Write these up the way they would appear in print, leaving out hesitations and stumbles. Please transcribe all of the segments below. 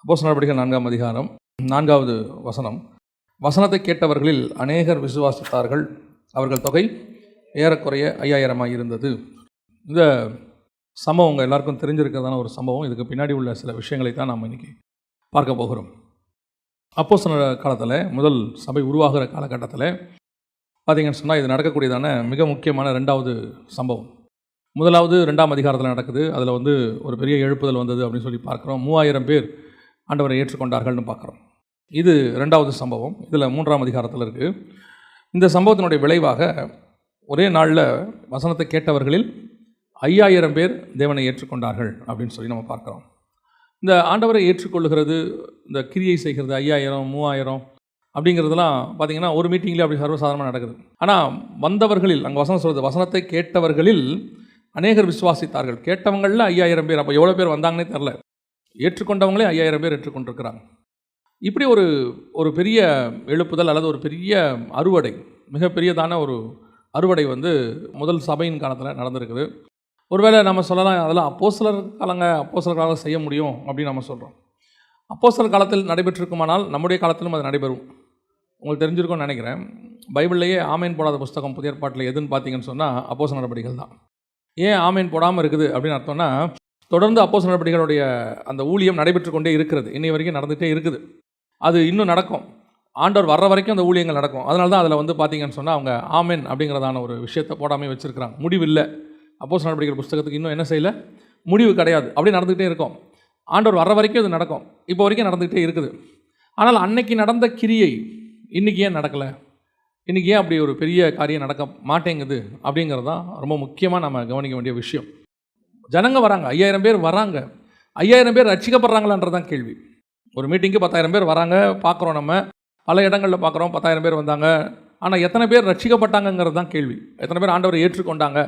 அப்போஸ்தலர் நடவடிக்கைகள் 4ஆம் அதிகாரம் 4வது வசனம். வசனத்தை கேட்டவர்களில் அநேகர் விசுவாசித்தார்கள், அவர்கள் தொகை ஏறக்குறைய 5000 இருந்தது. இந்த சம்பவம் உங்கள் எல்லாருக்கும் தெரிஞ்சிருக்கிறதான ஒரு சம்பவம். இதுக்கு பின்னாடி உள்ள சில விஷயங்களை தான் நாம் இன்றைக்கி பார்க்க போகிறோம். அப்போஸ்தலர் காலத்தில், முதல் சபை உருவாகிற காலகட்டத்தில் பார்த்தீங்கன்னு சொன்னால் இது நடக்கக்கூடியதான மிக முக்கியமான 2வது சம்பவம். முதலாவது 2ஆம் அதிகாரத்தில் நடக்குது. அதில் ஒரு பெரிய எழுப்புதல் வந்தது அப்படின்னு சொல்லி பார்க்குறோம். 3000 பேர் ஆண்டவரை ஏற்றுக்கொண்டார்கள்னு பார்க்குறோம். இது 2வது சம்பவம். இதில் 3ஆம் அதிகாரத்தில் இருக்குது. இந்த சம்பவத்தினுடைய விளைவாக ஒரே நாளில் வசனத்தை கேட்டவர்களில் 5000 பேர் தேவனை ஏற்றுக்கொண்டார்கள் அப்படின்னு சொல்லி நம்ம பார்க்குறோம். இந்த ஆண்டவரை ஏற்றுக்கொள்ளுகிறது, இந்த கிரியை செய்கிறது 5000 3000 அப்படிங்கிறதுலாம் பார்த்திங்கன்னா ஒரு மீட்டிங்லேயே அப்படி சர்வசாதாரணமாக நடக்குது. ஆனால் வந்தவர்களில், அங்கே வசனம் சொல்கிறது, வசனத்தை கேட்டவர்களில் அநேகர் விசுவாசித்தார்கள். கேட்டவங்களில் 5000 பேர். அப்போ எவ்வளோ பேர் வந்தாங்கன்னே தெரில. ஏற்றுக்கொண்டவங்களே 5000 பேர் ஏற்றுக்கொண்டிருக்கிறாங்க. இப்படி ஒரு பெரிய எழுப்புதல் அல்லது ஒரு பெரிய அறுவடை, மிகப்பெரியதான ஒரு அறுவடை முதல் சபையின் காலத்தில் நடந்திருக்குது. ஒருவேளை நம்ம சொல்லலாம், அதெல்லாம் அப்போஸ்தலர் காலம் செய்ய முடியும் அப்படின்னு நம்ம சொல்கிறோம். அப்போஸ்தலர் காலத்தில் நடைபெற்றிருக்குமானால் நம்முடைய காலத்திலும் அது நடைபெறும். உங்களுக்கு தெரிஞ்சிருக்கும்னு நினைக்கிறேன். பைபிள்லேயே ஆமேன் போடாத புஸ்தகம் புதிய ஏற்பாட்டில் எதுன்னு பார்த்தீங்கன்னு சொன்னால் அப்போஸ்தலர் நடவடிக்கைகள் தான். ஏன் ஆமேன் போடாமல் இருக்குது அப்படின்னு அர்த்தம்னா, தொடர்ந்து அப்போஸ்தலர் நடவடிக்கைகளுடைய அந்த ஊழியம் நடைபெற்று கொண்டே இருக்கிறது. இன்னை வரைக்கும் நடந்துகிட்டே இருக்குது. அது இன்னும் நடக்கும். ஆண்டவர் வர்ற வரைக்கும் அந்த ஊழியங்கள் நடக்கும். அதனால தான் அதில் பார்த்தீங்கன்னு சொன்னால் அவங்க ஆமேன் அப்படிங்கிறதான ஒரு விஷயத்தை போடாமல் வச்சுருக்கிறாங்க. முடிவு இல்லை. அப்போஸ்தலர் நடவடிக்கைகள் புஸ்தகத்துக்கு இன்னும் என்ன செய்யலை, முடிவு கிடையாது. அப்படியே நடந்துகிட்டே இருக்கும். ஆண்டவர் வர்ற வரைக்கும் இது நடக்கும். இப்போ வரைக்கும் நடந்துகிட்டே இருக்குது. ஆனால் அன்னைக்கு நடந்த கிரியை இன்றைக்கி ஏன் நடக்கலை, இன்றைக்கி ஏன் அப்படி ஒரு பெரிய காரியம் நடக்க மாட்டேங்குது அப்படிங்கிறது தான் ரொம்ப முக்கியமாக நம்ம கவனிக்க வேண்டிய விஷயம். ஜனங்க வராங்க, 5000 பேர் வராங்க. 5000 பேர் ரட்சிக்கப்படுறாங்களான்றதான் கேள்வி. ஒரு மீட்டிங்கு 10000 பேர் வராங்க, பார்க்குறோம். நம்ம பல இடங்களில் பார்க்குறோம் 10000 பேர் வந்தாங்க. ஆனால் எத்தனை பேர் ரட்சிக்கப்பட்டாங்கிறது தான் கேள்வி. எத்தனை பேர் ஆண்டவரை ஏற்றுக்கொண்டாங்க.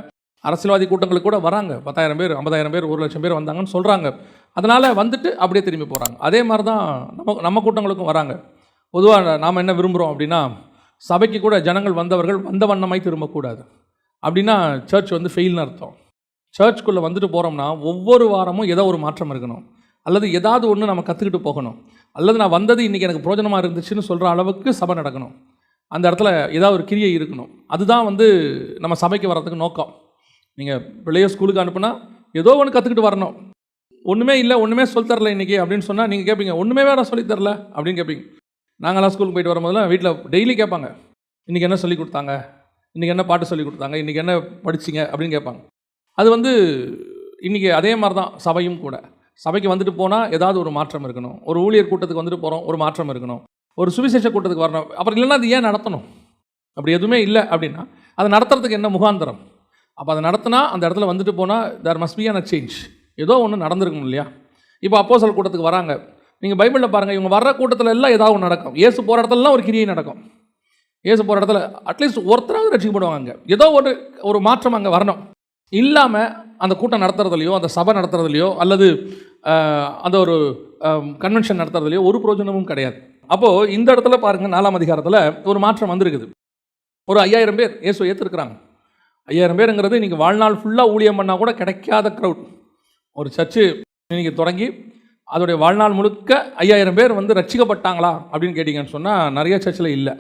அரசியல்வாதி கூட்டங்களுக்கு கூட வராங்க. 10000 பேர் 50000 பேர் 1,00,000 பேர் வந்தாங்கன்னு சொல்கிறாங்க. அதனால் வந்துட்டு அப்படியே திரும்பி போகிறாங்க. அதே மாதிரி தான் நம்ம கூட்டங்களுக்கும் வராங்க. பொதுவாக நாம் என்ன விரும்புகிறோம் அப்படின்னா, சபைக்கு கூட ஜனங்கள் வந்தவர்கள் வந்த வண்ணமாய் திரும்பக்கூடாது. அப்படின்னா சர்ச் ஃபெயில்னு அர்த்தம். சர்ச்சுக்குள்ளே வந்துட்டு போகிறோம்னா ஒவ்வொரு வாரமும் ஏதோ ஒரு மாற்றம் இருக்கணும், அல்லது ஏதாவது ஒன்று நம்ம கற்றுக்கிட்டு போகணும், அல்லது நான் வந்தது இன்றைக்கி எனக்கு பிரோஜனமாக இருந்துச்சுன்னு சொல்கிற அளவுக்கு சபை நடக்கணும். அந்த இடத்துல ஏதாவது ஒரு கிரியை இருக்கணும். அதுதான் நம்ம சபைக்கு வர்றதுக்கு நோக்கம். நீங்கள் பிள்ளைய ஸ்கூலுக்கு அனுப்புனா ஏதோ ஒன்று கற்றுக்கிட்டு வரணும். ஒன்றுமே இல்லை, ஒன்றுமே சொல்லித்தரல இன்றைக்கி அப்படின்னு சொன்னால் நீங்கள் கேட்பீங்க, ஒன்றுமே வேறு சொல்லித்தரல அப்படின்னு கேட்பீங்க. நாங்களாம் ஸ்கூலுக்கு போயிட்டு வரும்போதெல்லாம் வீட்டில் டெய்லி கேட்பாங்க, இன்றைக்கி என்ன சொல்லி கொடுத்தாங்க, இன்றைக்கி என்ன பாட்டு சொல்லி கொடுத்தாங்க, இன்றைக்கி என்ன படிச்சிங்க அப்படின்னு கேட்பாங்க. அது இன்றைக்கி அதே மாதிரி தான் சபையும் கூட. சபைக்கு வந்துட்டு போனால் ஏதாவது ஒரு மாற்றம் இருக்கணும். ஒரு ஊழியர் கூட்டத்துக்கு வந்துட்டு போகிறோம், ஒரு மாற்றம் இருக்கணும். ஒரு சுவிசேஷ கூட்டத்துக்கு வரணும். அப்புறம் இல்லைன்னா அது ஏன் நடத்தணும்? அப்படி எதுவுமே இல்லை அப்படின்னா அதை நடத்துறதுக்கு என்ன முகாந்திரம்? அப்போ அதை நடத்தினா அந்த இடத்துல வந்துட்டு போனால் there must be a change. ஏதோ ஒன்று நடந்திருக்கணும் இல்லையா? இப்போ அப்போஸ்தலர் கூட்டத்துக்கு வராங்க. நீங்கள் பைபிளில் பாருங்கள், இவங்க வர்ற கூட்டத்தில் எல்லாம் ஏதாவது ஒன்று நடக்கும். இயேசு போகிற இடத்துலலாம் ஒரு கிரியை நடக்கும். இயேசு போகிற இடத்துல அட்லீஸ்ட் ஒருத்தராவது ரட்சிக்கப்படுவாங்க. அங்கே ஏதோ ஒரு மாற்றம் அங்கே வரணும். இல்லாமல் அந்த கூட்டம் நடத்துறதுலையோ, அந்த சபை நடத்துறதுலையோ, அல்லது அந்த ஒரு கன்வென்ஷன் நடத்துறதுலையோ ஒரு பிரயோஜனமும் கிடையாது. அப்போது இந்த இடத்துல பாருங்கள், 4ஆம் அதிகாரத்தில் ஒரு மாற்றம் வந்திருக்குது. ஒரு 5000 பேர் இயேசு ஏற்றுருக்குறாங்க. 5000 பேருங்கிறது இன்றைக்கி வாழ்நாள் ஃபுல்லாக ஊழியம் பண்ணால் கூட கிடைக்காத க்ரௌட். ஒரு சர்ச்சு இன்றைக்கி தொடங்கி அதோடைய வாழ்நாள் முழுக்க 5000 பேர் ரட்சிக்கப்பட்டாங்களா அப்படின்னு கேட்டிங்கன்னு சொன்னால் நிறைய சர்ச்சில் இல்லை.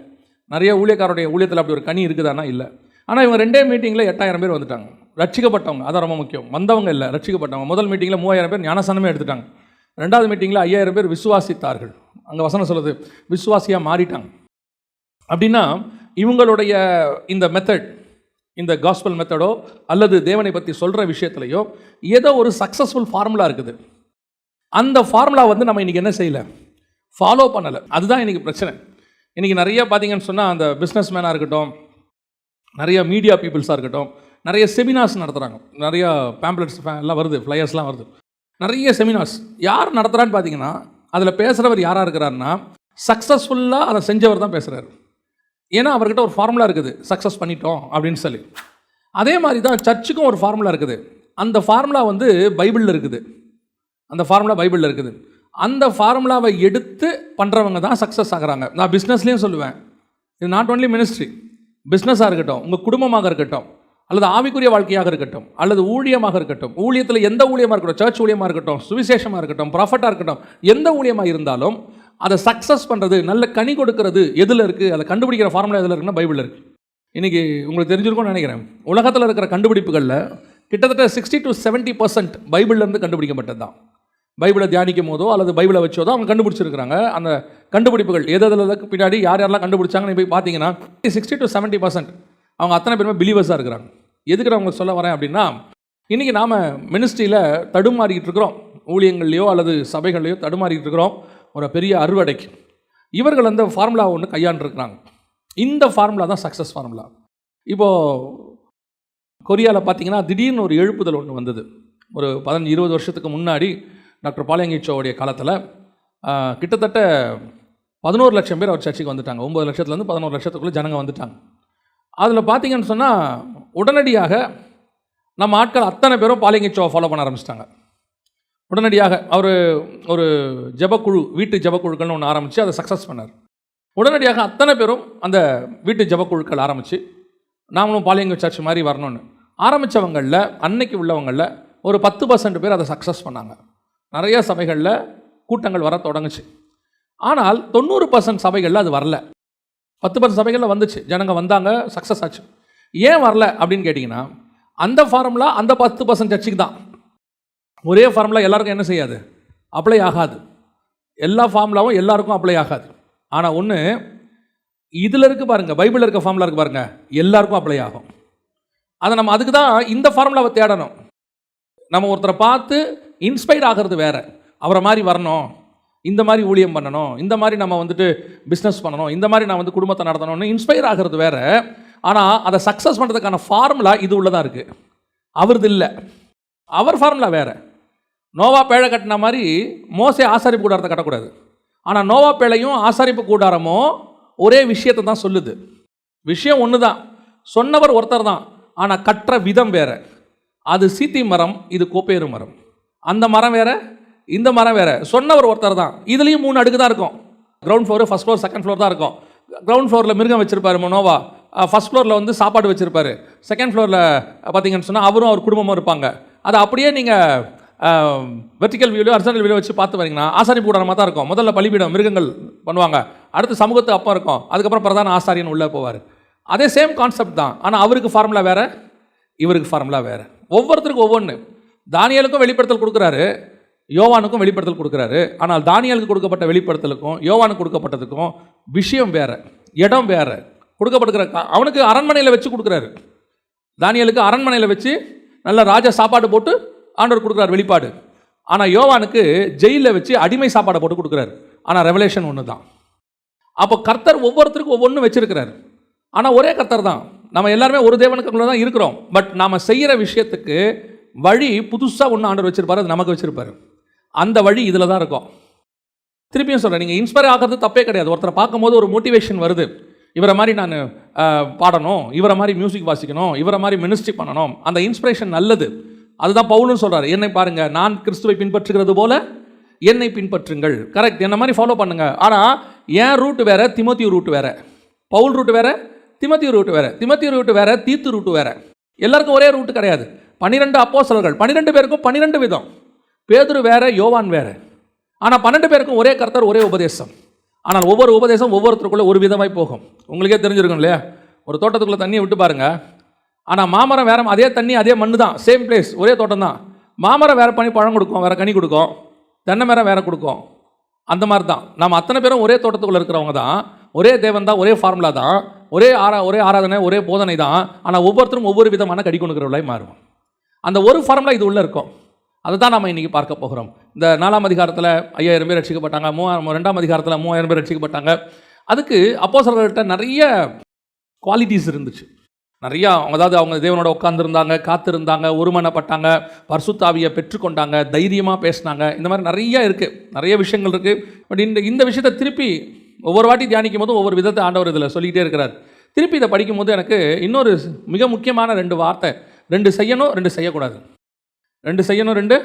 நிறைய ஊழியக்காரருடைய ஊழியத்தில் அப்படி ஒரு கனி இருக்குதானா? இல்லை. ஆனால் இவங்க 2 மீட்டிங்கில் 8000 பேர் வந்துட்டாங்க. ரட்சிக்கப்பட்டவங்க, அதான் ரொம்ப முக்கியம். வந்தவங்க இல்லை, ரட்சிக்கப்பட்டவங்க. முதல் மீட்டிங்கில் 3000 பேர் ஞானஸ்நானமே எடுத்துட்டாங்க. 2வது மீட்டிங்கில் 5000 பேர் விசுவாசித்தார்கள். அங்கே வசனம் சொல்லுது, விசுவாசியாக மாறிட்டாங்க. அப்படின்னா இவங்களுடைய இந்த மெத்தட், இந்த காஸ்பல் மெத்தடோ அல்லது தேவனை பற்றி சொல்கிற விஷயத்துலையோ ஏதோ ஒரு சக்ஸஸ்ஃபுல் ஃபார்முலா இருக்குது. அந்த ஃபார்முலா நம்ம இன்றைக்கி என்ன செய்யலை, ஃபாலோ பண்ணலை. அதுதான் இன்றைக்கி பிரச்சனை. இன்றைக்கி நிறைய பார்த்தீங்கன்னு சொன்னால் அந்த பிஸ்னஸ் மேனாக இருக்கட்டும், நிறைய மீடியா பீப்புள்ஸாக இருக்கட்டும், நிறைய செமினார்ஸ் நடத்துகிறாங்க. நிறையா பேம்ப்ளெட்ஸ் எல்லாம் வருது, ஃப்ளையர்ஸ்லாம் வருது. நிறைய செமினார்ஸ் யார் நடத்துகிறான்னு பார்த்தீங்கன்னா, அதில் பேசுகிறவர் யாராக இருக்கிறாருன்னா சக்ஸஸ்ஃபுல்லாக அதை செஞ்சவர் தான் பேசுகிறார். ஏன்னா அவர்கிட்ட ஒரு ஃபார்முலா இருக்குது, சக்ஸஸ் பண்ணிட்டோம் அப்படின்னு சொல்லி. அதே மாதிரி தான் சர்ச்சுக்கும் ஒரு ஃபார்முலா இருக்குது. அந்த ஃபார்முலா பைபிளில் இருக்குது. அந்த ஃபார்முலா பைபிளில் இருக்குது. அந்த ஃபார்முலாவை எடுத்து பண்ணுறவங்க தான் சக்ஸஸ் ஆகிறாங்க. நான் பிஸ்னஸ்லேயும் சொல்லுவேன், இது நாட் ஒன்லி மினிஸ்ட்ரி, பிஸ்னஸாக இருக்கட்டும், உங்கள் குடும்பமாக இருக்கட்டும், அல்லது ஆவிக்குரிய வாழ்க்கையாக இருக்கட்டும், அல்லது ஊழியமாக இருக்கட்டும், ஊழியத்தில் எந்த ஊழியமாக இருக்கட்டும், சர்ச் ஊழியமாக இருக்கட்டும், சுவிசேஷமாக இருக்கட்டும், ப்ராஃபட்டாக இருக்கட்டும், எந்த ஊழியமாக இருந்தாலும் அதை சக்ஸஸ் பண்ணுறது, நல்ல கனி கொடுக்கறது எதில் இருக்குது, அதை கண்டுபிடிக்கிற ஃபார்முலா எதில் இருக்குன்னா பைபிளில் இருக்குது. இன்றைக்கி உங்களுக்கு தெரிஞ்சிருக்கும்னு நினைக்கிறேன், உலகத்தில் இருக்கிற கண்டுபிடிப்புகளில் கிட்டத்தட்ட 60 to 70% பைபிள்லேருந்து கண்டுபிடிக்கப்பட்டது தான். பைபிளை தியானிக்கும் போதோ அல்லது பைபிளை வச்சோதோ அவங்க கண்டுபிடிச்சிருக்கிறாங்க. அந்த கண்டுபிடிப்புகள் எதுக்கு பின்னாடி யார் யாரெல்லாம் கண்டுபிடிச்சாங்கன்னு போய் பார்த்தீங்கன்னா 60 to 70% அவங்க அத்தனை பேருமே பிலீவர்ஸாக இருக்கிறாங்க. எதுக்கு நான் உங்களுக்கு சொல்ல வரேன் அப்படின்னா, இன்றைக்கி நாம் மினிஸ்ட்ரியில் தடுமாறிக்கிட்டு இருக்கிறோம், ஊழியங்கள்லையோ அல்லது சபைகள்லையோ தடுமாறிக்கிட்டு இருக்கிறோம் ஒரு பெரிய அறுவடைக்கு. இவர்கள் அந்த ஃபார்முலா ஒன்று கையாண்டுருக்கிறாங்க. இந்த ஃபார்முலா தான் சக்ஸஸ் ஃபார்முலா. இப்போது கொரியாவில் பார்த்தீங்கன்னா திடீர்னு ஒரு எழுப்புதல் ஒன்று வந்தது. ஒரு 15-20 வருஷத்துக்கு முன்னாடி டாக்டர் பாலியங்கிச்சோடைய காலத்தில் கிட்டத்தட்ட 11 லட்சம் பேர் அவர் சர்ச்சுக்கு வந்துட்டாங்க. 9 லட்சத்துலேருந்து 11 லட்சத்துக்குள்ளே ஜனங்க வந்துட்டாங்க. அதில் பார்த்தீங்கன்னு சொன்னால் உடனடியாக நம்ம ஆட்கள் அத்தனை பேரும் பாலியங்கிச்சோவை ஃபாலோ பண்ண ஆரம்பிச்சிட்டாங்க. உடனடியாக அவர் ஒரு ஜபக்குழு, வீட்டு ஜபக்குழுக்கள்னு ஒன்று ஆரம்பித்து அதை சக்ஸஸ் பண்ணார். உடனடியாக அத்தனை பேரும் அந்த வீட்டு ஜபக்குழுக்கள் ஆரம்பித்து நாமளும் பாலியங்க சர்ச் மாதிரி வரணும்னு ஆரம்பித்தவங்களில், அன்னைக்கு உள்ளவங்களில் ஒரு 10% பேர் அதை சக்ஸஸ் பண்ணாங்க. நிறைய சபைகளில் கூட்டங்கள் வர தொடங்குச்சு. ஆனால் 90% சபைகளில் அது வரல. 10% சபைகளில் வந்துச்சு, ஜனங்க வந்தாங்க, சக்ஸஸ் ஆச்சு. ஏன் வரல அப்படின்னு கேட்டிங்கன்னா, அந்த ஃபார்முலா அந்த 10% சர்ச்சுக்கு தான். ஒரே ஃபார்முலா எல்லாருக்கும் என்ன செய்யாது, அப்ளை ஆகாது. எல்லா ஃபார்முலாவும் எல்லாருக்கும் அப்ளை ஆகாது. ஆனால் ஒன்று இதில் இருக்குது பாருங்கள், பைபிளில் இருக்க ஃபார்முலா இருக்குது பாருங்கள், எல்லாருக்கும் அப்ளை ஆகும். அதை நம்ம அதுக்கு தான் இந்த ஃபார்முலாவை தேடணும். நம்ம ஒருத்தரை பார்த்து இன்ஸ்பைர் ஆகிறது வேறு, அவரை மாதிரி வரணும், இந்த மாதிரி ஊழியம் பண்ணணும், இந்த மாதிரி நம்ம வந்துட்டு பிஸ்னஸ் பண்ணணும், இந்த மாதிரி நான் வந்து குடும்பத்தை நடத்தணும்னு இன்ஸ்பைர் ஆகிறது வேறு. ஆனால் அதை சக்ஸஸ் பண்ணுறதுக்கான ஃபார்முலா இது உள்ளதாக இருக்குது, அவரது இல்லை. அவர் ஃபார்முலா வேறு. நோவா பேழை கட்டின மாதிரி மோசே ஆசாரிப்பு கூடாரத்தை கட்டக்கூடாது. ஆனால் நோவா பேழையும் ஆசாரிப்பு கூடாரமும் ஒரே விஷயத்தை தான் சொல்லுது. விஷயம் ஒன்று தான், சொன்னவர் ஒருத்தர் தான், ஆனால் கற்ற விதம் வேறு. அது சீத்தி மரம், இது கோப்பேறு மரம். அந்த மரம் வேறு, இந்த மரம் வேறு. சொன்னவர் ஒருத்தர் தான். இதுலேயும் 3 அடுக்கு தான் இருக்கும். Ground floor, first floor, second floor தான் இருக்கும். கிரவுண்ட் ஃப்ளோரில் மிருகம் வச்சுருப்பாரு நோவா, ஃபஸ்ட் ஃப்ளோரில் வந்து சாப்பாடு வச்சுருப்பாரு, செகண்ட் ஃப்ளோரில் பார்த்தீங்கன்னு சொன்னால் அவரும் அவர் குடும்பமும் இருப்பாங்க. அதை அப்படியே நீங்கள் வெர்டிக்கல் வியூலையோ ஹரிசாண்டல் வியூலையோ வச்சு பார்த்து வரீங்கன்னா ஆசாரிப்பு கூடாரமாக தான் இருக்கும். முதல்ல பலிபீடம் மிருகங்கள் பண்ணுவாங்க, அடுத்து சமூகத்துக்கு அப்போ இருக்கும், அதுக்கப்புறம் பிரதான ஆசாரியன் உள்ளே போவார். அதே சேம் கான்செப்ட் தான். ஆனால் அவருக்கு ஃபார்முலா வேறு, இவருக்கு ஃபார்முலா வேறு. ஒவ்வொருத்தருக்கும் ஒவ்வொன்று. தானியேலுக்கும் வெளிப்படுத்தல் கொடுக்குறாரு, யோவானுக்கும் வெளிப்படுத்தல் கொடுக்குறாரு. ஆனால் தானியேலுக்கு கொடுக்கப்பட்ட வெளிப்படுத்தலுக்கும் யோவானுக்கு கொடுக்கப்பட்டதுக்கும் விஷயம் வேறு, இடம் வேறு. கொடுக்கப்படுகிற அவனுக்கு அரண்மனையில் வச்சு கொடுக்குறாரு, தானியேலுக்கு அரண்மனையில் வச்சு நல்ல ராஜா சாப்பாடு போட்டு ஆண்டவர் கொடுக்குறாரு வெளிப்பாடு. ஆனால் யோவானுக்கு ஜெயிலில் வச்சு அடிமை சாப்பாடை போட்டு கொடுக்குறாரு. ஆனால் ரெவலேஷன் ஒன்று தான். அப்போ கர்த்தர் ஒவ்வொருத்தருக்கும் ஒவ்வொன்று வச்சிருக்கிறார். ஆனால் ஒரே கர்த்தர் தான். நம்ம எல்லாருமே ஒரு தேவனுக்குள்ள தான் இருக்கிறோம். பட் நாம் செய்கிற விஷயத்துக்கு வழி புதுசாக ஒன்று ஆண்டவர் வச்சிருப்பாரு, அது நமக்கு வச்சிருப்பாரு. அந்த வழி இதில் தான் இருக்கும். திருப்பியும் சொல்கிறேன், நீங்கள் இன்ஸ்பயர் ஆகிறது தப்பே கிடையாது. ஒருத்தரை பார்க்கும்போது ஒரு மோட்டிவேஷன் வருது, இவரை மாதிரி நான் பாடணும், இவரை மாதிரி மியூசிக் வாசிக்கணும், இவரை மாதிரி மினிஸ்ட்ரி பண்ணணும். அந்த இன்ஸ்பிரேஷன் நல்லது. அதுதான் பவுலும் சொல்கிறார், என்னை பாருங்கள், நான் கிறிஸ்துவை பின்பற்றுகிறது போல என்னை பின்பற்றுங்கள். கரெக்ட், என்ன மாதிரி ஃபாலோ பண்ணுங்கள். ஆனால் என் ரூட் வேறு, திமோத்தி ரூட் வேறு. பவுல் ரூட் வேறு, திமோத்தி ரூட் வேறு. திமோத்தி ரூட் வேறு, தீத்து ரூட் வேறு. எல்லாருக்கும் ஒரே ரூட் கிடையாது. 12 அப்போஸ்தலர்கள், 12 பேருக்கும் 12 விதம். பேதுரு வேறு, யோவான் வேறு. ஆனால் 12 பேருக்கும் ஒரே கர்த்தர், ஒரே உபதேசம். ஆனால் ஒவ்வொரு உபதேசம் ஒவ்வொருத்தருக்குள்ளே ஒரு விதமாய் போகும். உங்களுக்கே தெரிஞ்சிருக்கும் இல்லையா? ஒரு தோட்டத்துக்குள்ளே தண்ணியை விட்டு பாருங்கள். ஆனால் மாமரம் வேறு, அதே தண்ணி அதே மண்ணு தான், சேம் பிளேஸ், ஒரே தோட்டம் தான். மாமரம் வேறு பண்ணி பழம் கொடுக்கும், வேறு கனி கொடுக்கும். தென்னை மரம் வேறு கொடுக்கும். அந்த மாதிரி தான் நாம் அத்தனை பேரும் ஒரே தோட்டத்துக்குள்ளே இருக்கிறவங்க தான், ஒரே தேவன் தான், ஒரே ஃபார்முலா தான், ஒரே ஆராதனை, ஒரே போதனை தான். ஆனால் ஒவ்வொருத்தரும் ஒவ்வொரு விதமான கடி கொடுக்குறவர்களாய் மாறும். அந்த ஒரு ஃபார்முலா இது உள்ளே இருக்கும். அதை தான் நம்ம இன்றைக்கி பார்க்க போகிறோம். இந்த 4ஆம் அதிகாரத்தில் 5000 பேர் ரட்சிக்கப்பட்டாங்க, 2ஆம் அதிகாரத்தில் 3000 பேர் ரட்சிக்கப்பட்டாங்க. அதுக்கு அப்போஸ்தலர்கள்ட்ட நிறைய குவாலிட்டிஸ் இருந்துச்சு. நிறையா, அதாவது அவங்க தேவனோட உட்காந்துருந்தாங்க, காத்திருந்தாங்க, ஒருமனப்பட்டாங்க, பரிசுத்த ஆவியை பெற்றுக்கொண்டாங்க, தைரியமாக பேசினாங்க. இந்த மாதிரி நிறையா இருக்குது, நிறைய விஷயங்கள் இருக்குது. பட் இந்த விஷயத்தை திருப்பி ஒவ்வொரு வாட்டி தியானிக்கும் போதும் ஒவ்வொரு விதத்தை ஆண்டவர் இதில் சொல்லிக்கிட்டே இருக்கிறார். திருப்பி இதை படிக்கும்போது எனக்கு இன்னொரு மிக முக்கியமான 2 வார்த்தை, 2 செய்யணும் 2 செய்யக்கூடாது, 2 செய்யணும் 2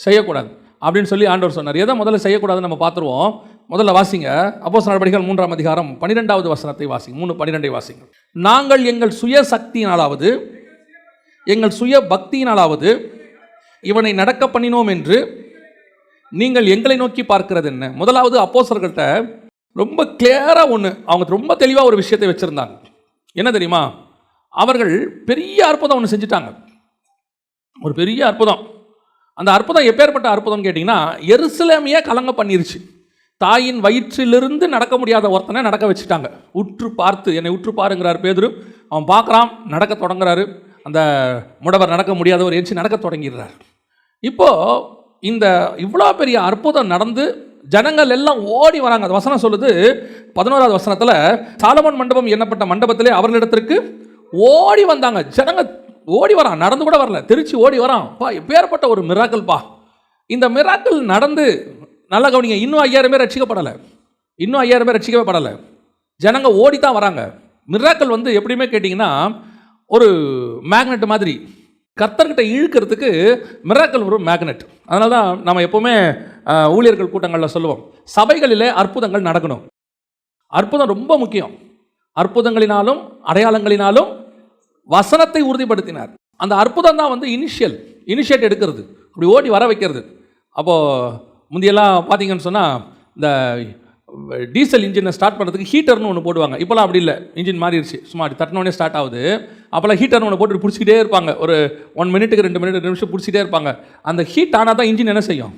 செய்யக்கூடாது அப்படின்னு சொல்லி ஆண்டவர் சொன்னார். எதை முதல்ல செய்யக்கூடாதுன்னு நம்ம பார்த்துருவோம். முதல்ல வாசிங்க, அப்போஸ்தலர் நடபடிகள் 3ஆம் அதிகாரம் 12வது வசனத்தை வாசிங்க. 3:12 வாசிங்க. நாங்கள் எங்கள் சுய சக்தியினாலாவது எங்கள் சுய பக்தியினாலாவது இவனை நடக்க பண்ணினோம் என்று நீங்கள் எங்களை நோக்கி பார்க்கிறது என்ன? முதலாவது அப்போஸ்தலர்கள்ட்ட ரொம்ப கிளியராக அவங்க ரொம்ப தெளிவாக ஒரு விஷயத்தை வச்சுருந்தாங்க. என்ன தெரியுமா? அவர்கள் பெரிய அற்புதம் ஒன்று செஞ்சுட்டாங்க, ஒரு பெரிய அற்புதம். அந்த அற்புதம் எப்பேற்பட்ட அற்புதம் கேட்டிங்கன்னா, எருசலேமையே கலங்க பண்ணிருச்சு. தாயின் வயிற்றிலிருந்து நடக்க முடியாத ஒருத்தனை நடக்க வச்சுட்டாங்க. உற்று பார்த்து, என்னை உற்று பாருங்கிறார் பேதுரு. அவன் பார்க்குறான், நடக்க தொடங்குறாரு. அந்த முடவர் நடக்க முடியாதவர் ஏஞ்சி நடக்க தொடங்கிடுறார். இப்போது இந்த இவ்வளோ பெரிய அற்புதம் நடந்து ஜனங்கள் எல்லாம் ஓடி வராங்க. அந்த வசனம் சொல்லுது 11வது வசனத்தில், சாலமோன் மண்டபம் எண்ணப்பட்ட மண்டபத்திலே அவர்களிடத்திற்கு ஓடி வந்தாங்க. ஜனங்க ஓடி வரான், நடந்து கூட வரல, திருச்சி ஓடி வரான். எப்பேற்பட்ட ஒரு மிராக்கிள் பா! இந்த மிராக்கிள் நடந்து நல்லா கவனிங்க, இன்னும் 5000 பேர் ரட்சிக்கப்படலை, இன்னும் 5000 பேர் ரட்சிக்கவே படலை. ஜனங்க ஓடி தான் வராங்க. மிராக்கிள் எப்படியுமே கேட்டிங்கன்னா ஒரு மேக்னெட் மாதிரி, கர்த்தர்கிட்ட இழுக்கிறதுக்கு மிராக்கிள் ஒரு மேக்னெட். அதனால தான் நம்ம எப்போவுமே ஊழியர்கள் கூட்டங்களில் சொல்லுவோம், சபைகளிலே அற்புதங்கள் நடக்கணும். அற்புதம் ரொம்ப முக்கியம். அற்புதங்களினாலும் அடையாளங்களினாலும் வசனத்தை உறுதிப்படுத்தினார். அந்த அற்புதம் தான் இனிஷியேட் எடுக்கிறது, அப்படி ஓடி வர வைக்கிறது. அப்போது முந்தியெல்லாம் பார்த்தீங்கன்னு சொன்னால், இந்த டீசல் இன்ஜினை ஸ்டார்ட் பண்ணுறதுக்கு ஹீட்டர்னு ஒன்று போடுவாங்க. இப்போலாம் அப்படி இல்லை, இன்ஜின் மாறிடுச்சு. சும்மா தட்டினோடனே ஸ்டார்ட் ஆகுது. அப்போல்லாம் ஹீட்டர்னு ஒன்று போட்டு பிடிச்சிக்கிட்டே இருப்பாங்க. ஒரு 1 மினிட்டுக்கு 2 மினிட் 2 நிமிஷம் பிடிச்சிட்டே இருப்பாங்க. அந்த ஹீட் ஆனால் தான் இன்ஜின் என்ன செய்யும்?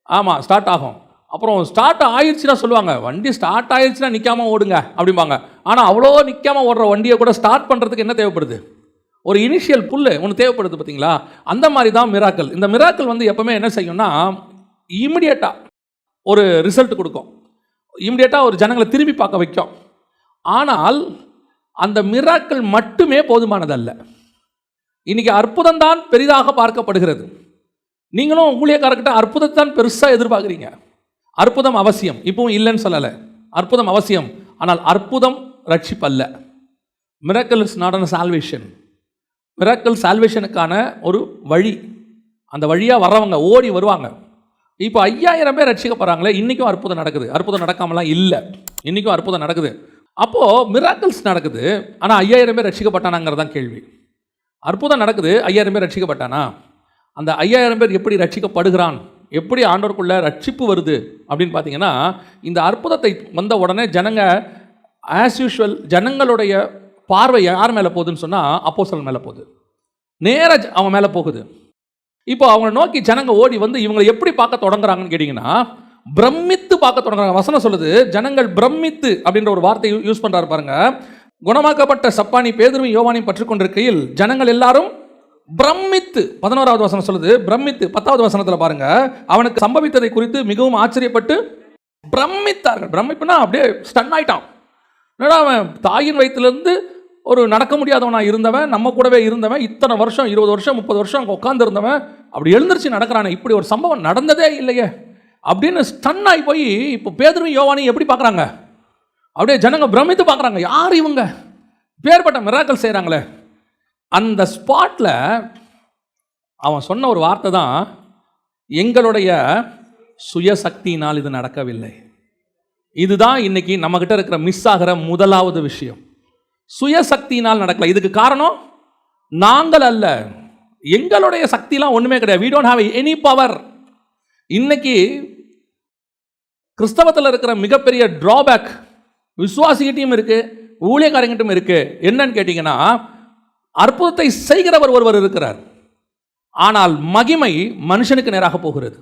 ஆமாம், ஸ்டார்ட் ஆகும். அப்புறம் ஸ்டார்ட் ஆயிடுச்சுன்னா சொல்லுவாங்க, வண்டி ஸ்டார்ட் ஆயிடுச்சுன்னா நிற்காம ஓடுங்க அப்படிம்பாங்க. ஆனால் அவ்வளோ நிற்காம ஓடுற வண்டியை கூட ஸ்டார்ட் பண்ணுறதுக்கு என்ன தேவைப்படுது? ஒரு இனிஷியல் புல்லு ஒன்று தேவைப்படுது, பார்த்தீங்களா? அந்த மாதிரி தான் மிராக்கிள். இந்த மிராக்கிள் எப்பவுமே என்ன செய்யும்னா, இமிடியேட்டாக ஒரு ரிசல்ட் கொடுக்கும், இமிடியேட்டாக ஒரு ஜனங்களை திரும்பி பார்க்க வைக்கும். ஆனால் அந்த மிராக்கிள் மட்டுமே போதுமானதல்ல. இன்னைக்கு அற்புதம் தான் பெரிதாக பார்க்கப்படுகிறது. நீங்களும் ஊழியக்காரர்கிட்ட அற்புதத்தை தான் பெருசாக எதிர்பார்க்குறீங்க. அற்புதம் அவசியம், இப்பவும் இல்லைன்னு சொல்லலை, அற்புதம் அவசியம். ஆனால் அற்புதம் ரட்சிப்பு அல்ல. Miracle is not an salvation. Miracle சால்வேஷனுக்கான ஒரு வழி. அந்த வழியாக வர்றவங்க ஓடி வருவாங்க. இப்போ 5000 பேர் ரட்சிக்கப்படுறாங்களே, இன்றைக்கும் அற்புதம் நடக்குது. அற்புதம் நடக்காமலாம் இல்லை, இன்றைக்கும் அற்புதம் நடக்குது. அப்போது மிராக்கிள்ஸ் நடக்குது, ஆனால் 5000 பேர் ரட்சிக்கப்பட்டானாங்கிறது தான் கேள்வி. அற்புதம் நடக்குது, 5000 பேர் ரட்சிக்கப்பட்டானா? அந்த 5000 பேர் எப்படி ரட்சிக்கப்படுகிறான், எப்படி ஆண்டவருக்குள்ள ரட்சிப்பு வருது அப்படின்னு பார்த்தீங்கன்னா, இந்த அற்புதத்தை வந்த உடனே ஜனங்க ஆஸ் யூஷுவல், ஜனங்களுடைய பார்வை யார் மேலே போகுதுன்னு சொன்னால் அப்போஸ்தலன் மேலே போகுது, நேராக அவன் மேலே போகுது. இப்போ அவங்களை நோக்கி ஜனங்க ஓடி வந்து இவங்களை எப்படி பார்க்க தொடங்குறாங்கன்னு கேட்டிங்கன்னா, பிரமித்து பார்க்க தொடங்குறாங்க. வசனம் சொல்லுது, ஜனங்கள் பிரமித்து அப்படின்ற ஒரு வார்த்தை யூஸ் பண்ணுறாரு பாருங்க. குணமாக்கப்பட்ட சப்பானி பேதுருவும் யோவானையும் பற்றி கொண்டிருக்கையில் ஜனங்கள் எல்லாரும் பிரமித்து, 11வது வசனம் சொல்லுது பிரமித்து. 10வது வசனத்தில் பாருங்க, அவனுக்கு சம்பவித்ததை குறித்து மிகவும் ஆச்சரியப்பட்டு பிரமித்தார்கள். பிரமிப்புனா அப்படியே ஸ்டன் ஆயிட்டான். என்னடா அவன் தாயின் வயிற்றுலேருந்து ஒரு நடக்க முடியாதவனா இருந்தவன், நம்ம கூடவே இருந்தவன், இத்தனை வருஷம் 20 வருஷம் 30 வருஷம் அங்கே உட்கார்ந்து இருந்தவன் அப்படி எழுந்திருச்சு நடக்கிறானே, இப்படி ஒரு சம்பவம் நடந்ததே இல்லையே அப்படின்னு ஸ்டன் ஆகி போய் இப்போ பேதுருவும் யோவானையும் எப்படி பார்க்குறாங்க? அப்படியே ஜனங்க பிரமித்து பார்க்குறாங்க. யார் இவங்க, பேர்பட்ட மிராக்கிள் செய்கிறாங்களே. அந்த ஸ்பாட்டில் அவன் சொன்ன ஒரு வார்த்தை தான், எங்களுடைய சுயசக்தியினால் இது நடக்கவில்லை. இதுதான் இன்னைக்கு நம்மகிட்ட இருக்கிற மிஸ் ஆகிற முதலாவது விஷயம். சுயசக்தியினால் நடக்கல. இதுக்கு காரணம் நாங்கள் அல்ல, எங்களுடைய சக்திலாம் ஒன்றுமே கிடையாது. we don't have any power. இன்னைக்கு கிறிஸ்தவத்தில் இருக்கிற மிகப்பெரிய டிராபேக் விசுவாசிகிட்டையும் இருக்கு, ஊழியக்காரங்கிட்டும் இருக்கு. என்னன்னு கேட்டிங்கன்னா, அற்புதத்தை செய்கிறவர் ஒருவர் இருக்கிறார், ஆனால் மகிமை மனுஷனுக்கு நேராக போகிறது.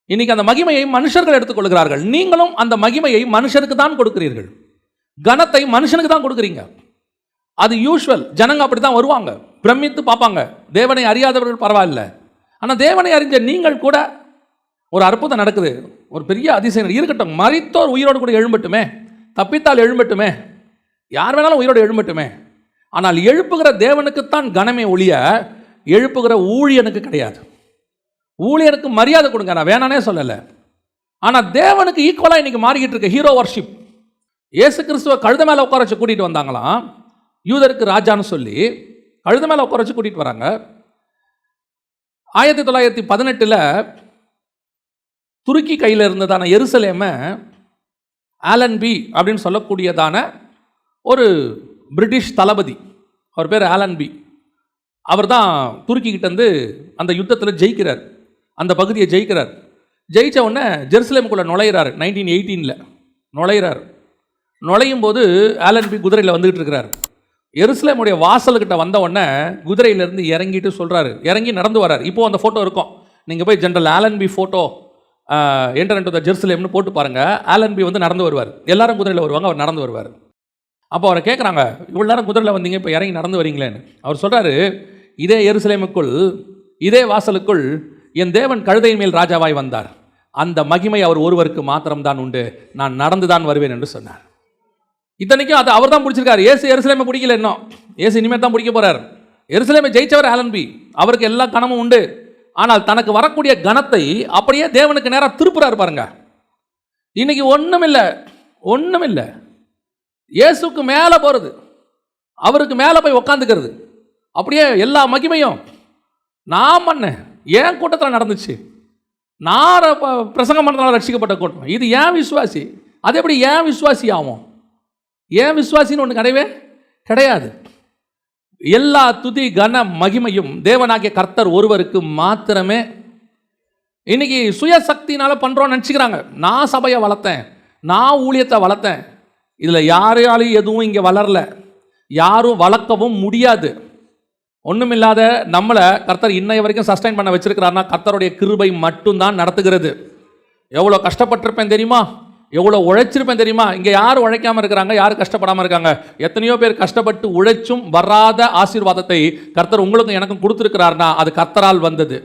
இன்னைக்கு அந்த மகிமையை மனுஷர்கள் எடுத்துக்கொள்கிறார்கள். நீங்களும் அந்த மகிமையை மனுஷனுக்கு தான் கொடுக்கிறீர்கள், கனத்தை மனுஷனுக்கு தான் கொடுக்குறீங்க. அது யூஷுவல். ஜனங்க அப்படி தான் வருவாங்க, பிரமித்து பார்ப்பாங்க. தேவனை அறியாதவர்கள் பரவாயில்ல, ஆனால் தேவனை அறிஞ்ச நீங்கள் கூட ஒரு அற்புதம் நடக்குது, ஒரு பெரிய அதிசயம் இருக்கட்டும், மரித்தோர் உயிரோடு கூட எழும்பட்டுமே, தப்பித்தால் எழும்பட்டுமே, யார் வேணாலும் உயிரோடு எழும்பட்டுமே. ஆனால் எழுப்புகிற தேவனுக்குத்தான் கனமே ஒழிய எழுப்புகிற ஊழியனுக்கு கிடையாது. ஊழியனுக்கு மரியாதை கொடுங்க, நான் வேணானே சொல்லலை. ஆனால் தேவனுக்கு ஈக்குவலாக இன்னைக்கு மாறிக்கிட்டு இருக்க ஹீரோ வர்ஷிப். இயேசு கிறிஸ்துவ கழுத மேலே உட்கார வச்சு கூட்டிகிட்டு வந்தாங்களாம், யூதருக்கு ராஜான்னு சொல்லி கழுத மேலே உட்கார வச்சு கூட்டிகிட்டு வராங்க. 1918 துருக்கி கையில் இருந்ததான எருசலேமை ஆலன்பி அப்படின்னு சொல்லக்கூடியதான ஒரு பிரிட்டிஷ் தளபதி, அவர் பேர் ஆலன்பி, அவர் தான் துருக்கிக்கிட்டேருந்து அந்த யுத்தத்தில் ஜெயிக்கிறார், அந்த பகுதியை ஜெயிக்கிறார். ஜெயித்த உடனே ஜெருசலேமுக்குள்ளே நுழையிறார். 1918 நுழையிறார். நுழையும் போது ஆலன்பி குதிரையில் வந்துக்கிட்டு இருக்கிறார். எருசலேமுடைய வாசல்கிட்ட வந்த உடனே குதிரையிலேருந்து இறங்கிட்டு சொல்கிறாரு, இறங்கி நடந்து வர்றார். இப்போது அந்த ஃபோட்டோ இருக்கும், நீங்கள் போய் general Allenby photo enter to the ஜெருசலேம்னு போட்டு பாருங்கள். ஆலன்பி வந்து நடந்து வருவார். எல்லாரும் குதிரையில் வருவாங்க, அவர் நடந்து வருவார். அப்போ அவரை கேட்குறாங்க, இவ்வளோ நேரம் குதிரையில் வந்தீங்க, இப்போ இறங்கி நடந்து வரீங்களேன்னு. அவர் சொல்கிறாரு, இதே எருசலேமுக்குள், இதே வாசலுக்குள் என் தேவன் கழுதையின் மேல் ராஜாவாய் வந்தார். அந்த மகிமை அவர் ஒருவருக்கு மாத்திரம்தான் உண்டு, நான் நடந்து தான் வருவேன் என்று சொன்னார். இத்தனைக்கும் அது அவர் தான் பிடிச்சிருக்காரு. ஏசு எருசலேமை பிடிக்கல, இன்னும் ஏசு இனிமேல் தான் பிடிக்க போகிறார். எருசலேமை ஜெயிச்சவர் ஆலன்பி, அவருக்கு எல்லா கணமும் உண்டு. ஆனால் தனக்கு வரக்கூடிய கணத்தை அப்படியே தேவனுக்கு நேராக திருப்புறாரு பாருங்க. இன்னைக்கு ஒன்றும் இல்லை, இயேசுக்கு மேலே போகிறது, அவருக்கு மேலே போய் உக்காந்துக்கிறது, அப்படியே எல்லா மகிமையும் நான் பண்ணேன், ஏன் கூட்டத்தில் நடந்துச்சு, நான் பிரசங்கம் பண்ணுறதுனால ரட்சிக்கப்பட்ட கூட்டம், இது ஏன் விசுவாசி, அது எப்படி ஏன் விசுவாசி ஆகும்? ஏன் விசுவாசின்னு ஒன்று கிடையவே கிடையாது. எல்லா துதி கன மகிமையும் தேவனாகிய கர்த்தர் ஒருவருக்கு மாத்திரமே. இன்னைக்கு சுயசக்தினால பண்ணுறோன்னு நினச்சிக்கிறாங்க. நான் சபையை வளர்த்தேன், நான் ஊழியத்தை வளர்த்தேன். இதில் யாராலையும் எதுவும் இங்கே வளரல, யாரும் வளர்க்கவும் முடியாது. ஒன்றுமில்லாத நம்மளை கர்த்தர் இன்னைய வரைக்கும் சஸ்டைன் பண்ண வச்சிருக்கிறாருன்னா கர்த்தருடைய கிருபை மட்டும்தான் நடத்துகிறது. எவ்வளோ கஷ்டப்பட்டிருப்பேன் தெரியுமா, எவ்வளோ உழைச்சிருப்பேன் தெரியுமா. இங்கே யார் உழைக்காமல் இருக்கிறாங்க, யார் கஷ்டப்படாமல் இருக்காங்க? எத்தனையோ பேர் கஷ்டப்பட்டு உழைச்சும் வராத ஆசீர்வாதத்தை கர்த்தர் உங்களுக்கும் எனக்கும் கொடுத்துருக்கிறாருன்னா அது கர்த்தரால் வந்தது.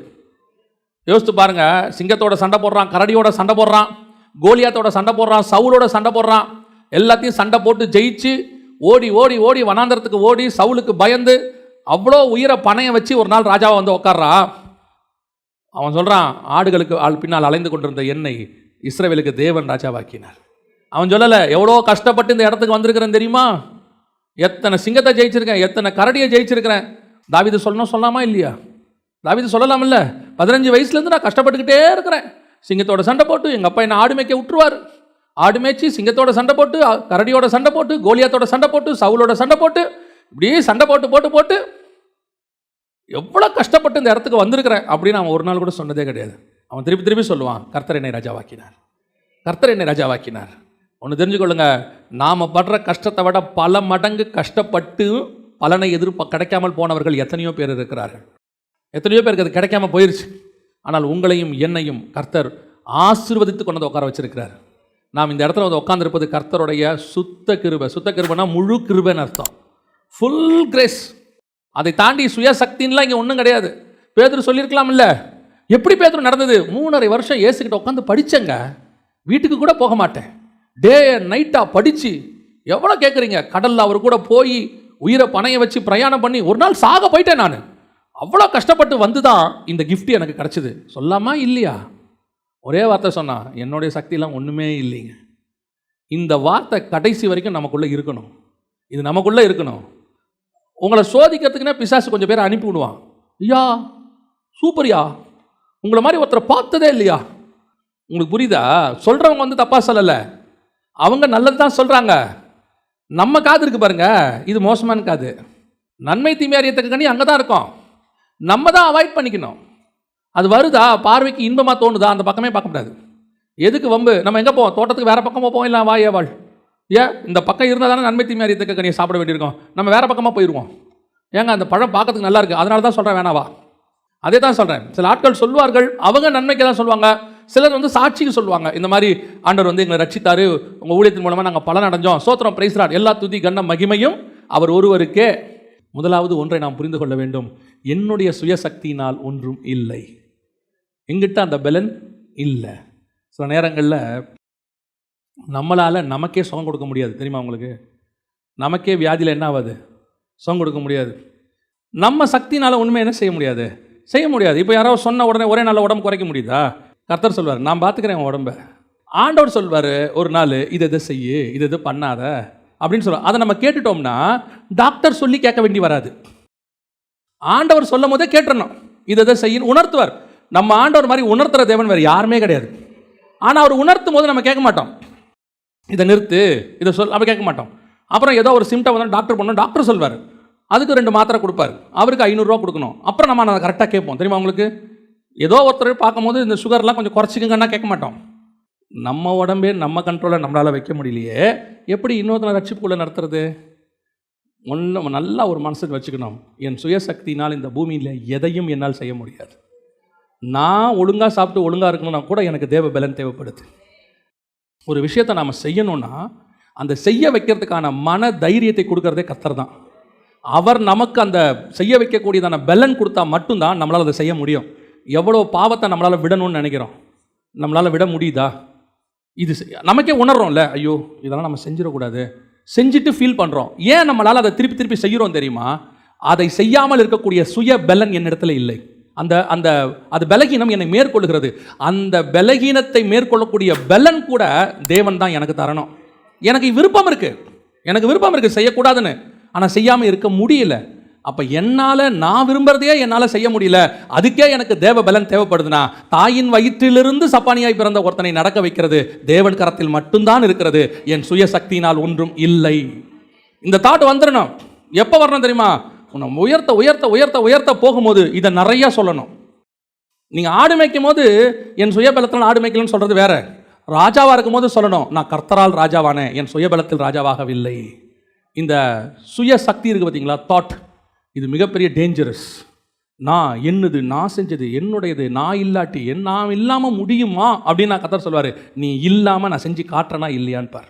யோசித்து பாருங்க, சிங்கத்தோட சண்டை போடுறான், கரடியோட சண்டை போடுறான், கோலியாத்தோட சண்டை போடுறான், சவுலோட சண்டை போடுறான், எல்லாத்தையும் சண்டை போட்டு ஜெயிச்சு ஓடி ஓடி ஓடி வனாந்தரத்துக்கு ஓடி சவுலுக்கு பயந்து அவ்வளோ உயிரை பணைய வச்சு ஒரு நாள் ராஜாவை வந்து உட்கார்றான். அவன் சொல்கிறான், ஆடுகளுக்கு பின்னால் அலைந்து கொண்டிருந்த என்னை இஸ்ரவேலுக்கு தேவன் ராஜாவாக்கினார். அவன் சொல்லலை, எவ்வளோ கஷ்டப்பட்டு இந்த இடத்துக்கு வந்திருக்கிறேன் தெரியுமா, எத்தனை சிங்கத்தை ஜெயிச்சிருக்கேன், எத்தனை கரடியை ஜெயிச்சிருக்கிறேன். தாவீது சொல்லாமா இல்லையா? தாவீது சொல்லலாம் இல்லை, 15 வயசுலேருந்து நான் கஷ்டப்பட்டுக்கிட்டே இருக்கிறேன். சிங்கத்தோட சண்டை போட்டு எங்கள் அப்பா என்னை ஆடு மேய்க்க விட்டுருவார், ஆடு மேய்ச்சி சிங்கத்தோட சண்டை போட்டு, கரடியோட சண்டை போட்டு, கோலியாத்தோட சண்டை போட்டு, சவுலோட சண்டை போட்டு, இப்படியே சண்டை போட்டு போட்டு போட்டு எவ்வளோ கஷ்டப்பட்டு இந்த இடத்துக்கு வந்திருக்கிறேன் அப்படின்னு அவன் ஒரு நாள் கூட சொன்னதே கிடையாது. அவன் திருப்பி திருப்பி சொல்லுவான், கர்த்தர் என்னை ராஜாவாக்கினார், கர்த்தர் என்னை ராஜாவாக்கினார். ஒன்று தெரிஞ்சுக்கொள்ளுங்க, நாம் படுற கஷ்டத்தை விட பல மடங்கு கஷ்டப்பட்டு பலனை கிடைக்காமல் போனவர்கள் எத்தனையோ பேர் இருக்கிறார்கள். எத்தனையோ பேருக்கு அது கிடைக்காம போயிருச்சு. ஆனால் உங்களையும் என்னையும் கர்த்தர் ஆசீர்வதித்து கொண்டு உட்கார வச்சிருக்கிறார். நாம் இந்த இடத்துல வந்து உட்காந்துருப்பது கர்த்தருடைய சுத்த கிருபை. சுத்த கிருபைனா முழு கிருபைன்னு அர்த்தம், ஃபுல் கிரேஸ். அதை தாண்டி சுயசக்தின்லாம் இங்கே ஒன்றும் கிடையாது. பேதுரு சொல்லியிருக்கலாம் இல்லை, எப்படி பேதுரு நடந்தது? 3.5 வருஷம் இயேசுகிட்ட உட்காந்து படித்தேங்க, வீட்டுக்கு கூட போக மாட்டேன், டே நைட்டாக படித்து. எவ்வளோ கேட்குறீங்க? கடலில் அவர் கூட போய் உயிரை பணைய வச்சு பிரயாணம் பண்ணி ஒரு நாள் சாக போயிட்டேன் நான். அவ்வளோ கஷ்டப்பட்டு வந்து தான் இந்த கிஃப்ட் எனக்கு கிடச்சிது. சொல்லாமா இல்லையா? ஒரே வார்த்தை சொன்னான், என்னுடைய சக்தியெல்லாம் ஒன்றுமே இல்லைங்க. இந்த வார்த்தை கடைசி வரைக்கும் நமக்குள்ளே இருக்கணும், இது நமக்குள்ளே இருக்கணும். உங்களை சோதிக்கிறதுக்குன்னே பிசாசு கொஞ்சம் பேரை அனுப்பி விடுவான். ஐயா சூப்பர்யா, உங்களை மாதிரி ஒருத்தரை பார்த்ததே இல்லையா. உங்களுக்கு புரியுதா? சொல்கிறவங்க வந்து தப்பாக சொல்லலை, அவங்க நல்லது தான் சொல்கிறாங்க. நம்ம காது இருக்குது பாருங்க, இது மோசமான காது. நன்மை தீமை அறியத்தக்க கனி அங்கே தான் இருக்கும், நம்ம தான் அவாய்ட் பண்ணிக்கணும். அது வருதா, பார்வைக்கு இன்பமாக தோணுதா, அந்த பக்கமே பார்க்க கூடாது. எதுக்கு வம்பு? நம்ம எங்கே போவோம்? தோட்டத்துக்கு வேறு பக்கமாக போவோம், இல்லை வா ஏவாள், ஏன் இந்த பக்கம் இருந்தால் தானே நன்மை தீமை அறியத்தக்க கனியை சாப்பிட வேண்டியிருக்கோம். நம்ம வேறு பக்கமாக போயிடுவோம். ஏங்க அந்த பழம் பார்க்கறதுக்கு நல்லா இருக்குது, அதனால தான் சொல்கிறேன் வேணாவா. அதே தான் சொல்கிறேன். சில ஆட்கள் சொல்வார்கள், அவங்க நன்மைக்கு தான் சொல்லுவாங்க. சிலர் வந்து சாட்சிக்கு சொல்லுவாங்க, இந்த மாதிரி ஆண்டவர் வந்து எங்களை ரட்சித்தாரு, உங்கள் ஊழியத்தின் மூலமாக நாங்கள் பலன் அடைஞ்சோம், சோத்திரம் பிரைஸ் லார்ட், எல்லா துதி கண்ட மகிமையும் அவர் ஒருவருக்கே. முதலாவது ஒன்றை நாம் புரிந்து கொள்ள வேண்டும், என்னுடைய சுயசக்தியினால் ஒன்றும் இல்லை, எங்கிட்ட அந்த பலன் இல்லை. சில நேரங்களில் நம்மளால் நமக்கே சுகம் கொடுக்க முடியாது, தெரியுமா உங்களுக்கு? நமக்கே வியாதியில் என்ன ஆகாது, சுகம் கொடுக்க முடியாது. நம்ம சக்தினால் ஒன்றுமே என்ன செய்ய முடியாது, செய்ய முடியாது. இப்போ யாராவது சொன்ன உடனே ஒரே நாளில் உடம்பு குறைக்க முடியுதா? கர்த்தர் சொல்வார், நான் பார்த்துக்கிறேன் உன் உடம்பை. ஆண்டவர் சொல்வார் ஒரு நாள், இதை இதை செய்யு, இதை இது பண்ணாத அப்படின்னு சொல்லுவார். அதை நம்ம கேட்டுட்டோம்னா டாக்டர் சொல்லி கேட்க வேண்டி வராது. ஆண்டவர் சொல்லும் போதே கேட்டுறணும், இதை இதை செய்யணும் உணர்த்துவார். நம்ம ஆண்டவர் மாதிரி உணர்த்துற தேவன் வேறு யாருமே கிடையாது. ஆனால் அவர் உணர்த்தும் போது நம்ம கேட்க மாட்டோம், இதை நிறுத்து, இதை சொல், அப்படி கேட்க மாட்டோம். அப்புறம் ஏதோ ஒரு சிம்டம் வந்து டாக்டர் பண்ணணும், டாக்டர் சொல்வார், அதுக்கு 2 மாத்திரை கொடுப்பாரு, அவருக்கு 500 ரூபா கொடுக்கணும். அப்புறம் நம்ம அதை கரெக்டாக கேட்போம் தெரியுமா உங்களுக்கு? ஏதோ ஒருத்தர் பார்க்கும்போது இந்த சுகர்லாம் கொஞ்சம் குறைச்சிக்கங்கன்னா கேட்க மாட்டோம். நம்ம உடம்பே நம்ம கண்ட்ரோலில் நம்மளால் வைக்க முடியலையே, எப்படி இன்னொருத்தனை ரட்சிப்புக்குள்ளே நடத்துறது? ஒன்று நல்லா ஒரு மனசுக்கு வச்சுக்கணும், என் சுயசக்தினால் இந்த பூமியில் எதையும் என்னால் செய்ய முடியாது. நான் ஒழுங்காக சாப்பிட்டு ஒழுங்காக இருக்கணும்னா கூட எனக்கு தேவ பலன் தேவைப்படுது. ஒரு விஷயத்தை நாம் செய்யணும்னா அந்த செய்ய வைக்கிறதுக்கான மன தைரியத்தை கொடுக்கறதே கர்த்தர் தான். அவர் நமக்கு அந்த செய்ய வைக்கக்கூடியதான பலன் கொடுத்தா மட்டும்தான் நம்மளால் அதை செய்ய முடியும். எவ்வளோ பாவத்தை நம்மளால் விடணும்னு நினைக்கிறோம், நம்மளால் விட முடியுதா? இது நமக்கே உணர்றோம்ல, ஐயோ இதெல்லாம் நம்ம செஞ்சிடக்கூடாது, செஞ்சுட்டு ஃபீல் பண்ணுறோம். ஏன் நம்மளால் அதை திருப்பி திருப்பி செய்கிறோம் தெரியுமா? அதை செய்யாமல் இருக்கக்கூடிய சுய பலன் என்னிடத்துல இல்லை. அது பலகீனம் என்னை மேற்கொள்கிறது. அந்த பலகீனத்தை மேற்கொள்ளக்கூடிய பலன் கூட தேவன் தான் எனக்கு தரணும். எனக்கு விருப்பம் இருக்குது செய்யக்கூடாதுன்னு, ஆனால் செய்யாமல் இருக்க முடியல. அப்போ நான் விரும்புறதையே என்னால் செய்ய முடியல, அதுக்கே எனக்கு தேவ பலன் தேவைப்படுதுன்னா, தாயின் வயிற்றிலிருந்து சப்பானியாய் பிறந்த ஒருத்தனை நடக்க வைக்கிறது தேவன் கரத்தில் மட்டும்தான் இருக்கிறது. என் சுய சக்தியினால் ஒன்றும் இல்லை. இந்த தாட் வந்துடணும். எப்போ வரணும் தெரியுமா? உன்னை உயர்த்த உயர்த்த உயர்த்த உயர்த்த போகும்போது இதை நிறையா சொல்லணும். நீங்கள் ஆடு மேய்க்கும் போது என் சுயபலத்தில் ஆடு மேய்க்கலன்னு சொல்கிறது வேற. ராஜாவாக இருக்கும் போது சொல்லணும், நான் கர்த்தரால் ராஜாவானேன், என் சுயபலத்தில் ராஜாவாகவில்லை. இந்த சுய சக்தி இருக்குது பார்த்தீங்களா, தாட், இது மிகப்பெரிய டேஞ்சரஸ். என்னது, நான் செஞ்சது, என்னுடையது, நான் இல்லாட்டி நான் இல்லாமல் முடியுமா அப்படின்னு கர்த்தர் சொல்வார். நீ இல்லாமல் நான் செஞ்சு காட்டுறேனா இல்லையான்னு பார்.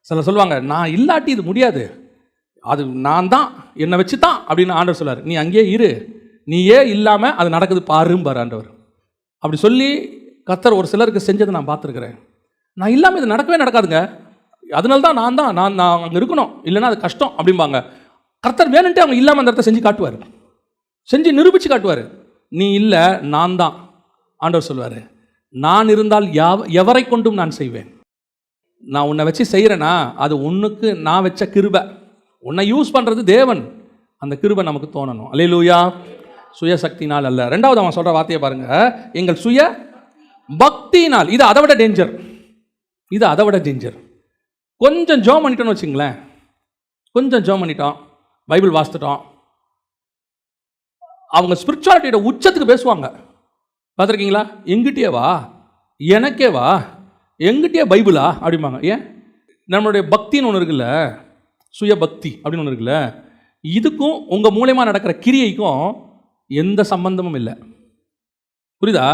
சில சொல்லுவாங்க, நான் இல்லாட்டி இது முடியாது, அது நான் தான், என்னை வச்சு தான் அப்படின்னு ஆண்டவர் சொல்வார். நீ அங்கேயே இரு, நீயே இல்லாமல் அது நடக்குது பாரும்பார் ஆண்டவர். அப்படி சொல்லி கர்த்தர் ஒரு சிலருக்கு செஞ்சதை நான் பார்த்துருக்குறேன். நான் இல்லாமல் இது நடக்கவே நடக்காதுங்க, அதனால தான் நான் அங்கே இருக்கணும், இல்லைன்னா அது கஷ்டம் அப்படிம்பாங்க. கர்த்தர் வேணுன்ட்டு அவங்க இல்லாமல் அந்த இடத்த செஞ்சு காட்டுவார், செஞ்சு நிரூபித்து காட்டுவார். நீ இல்லை, நான் தான். ஆண்டவர் சொல்வார், நான் இருந்தால் எவரை கொண்டும் நான் செய்வேன். நான் உன்னை வச்சு செய்கிறேன்னா அது உன்னுக்கு நான் வச்ச கிருபை. உன்னை யூஸ் பண்ணுறது தேவன், அந்த கிருபை நமக்கு தோணணும். அல்லேலூயா. சுயசக்தினால் அல்ல. ரெண்டாவது அவன் சொல்கிற வார்த்தையை பாருங்க, எங்கள் சுய பக்தினால். இது அதை விட டேஞ்சர். கொஞ்சம் ஜெபம் பண்ணிட்டோன்னு வச்சுங்களேன், கொஞ்சம் ஜெபம் பண்ணிட்டோம், பைபிள் வாசித்துட்டோம், அவங்க ஸ்பிரிச்சுவாலிட்டியோட உச்சத்துக்கு பேசுவாங்க. பார்த்துருக்கீங்களா? எங்கிட்டே வா, எனக்கே வா, எங்கிட்டே பைபிளா அப்படிம்பாங்க. ஏன்? நம்மளுடைய பக்தின்னு ஒன்று இருக்குல்ல, சுய பக்தி அப்படின்னு ஒன்று இருக்குல்ல, இதுக்கும் உங்கள் மூலமாக நடக்கிற கிரியைக்கும் எந்த சம்பந்தமும் இல்லை. புரியுதா?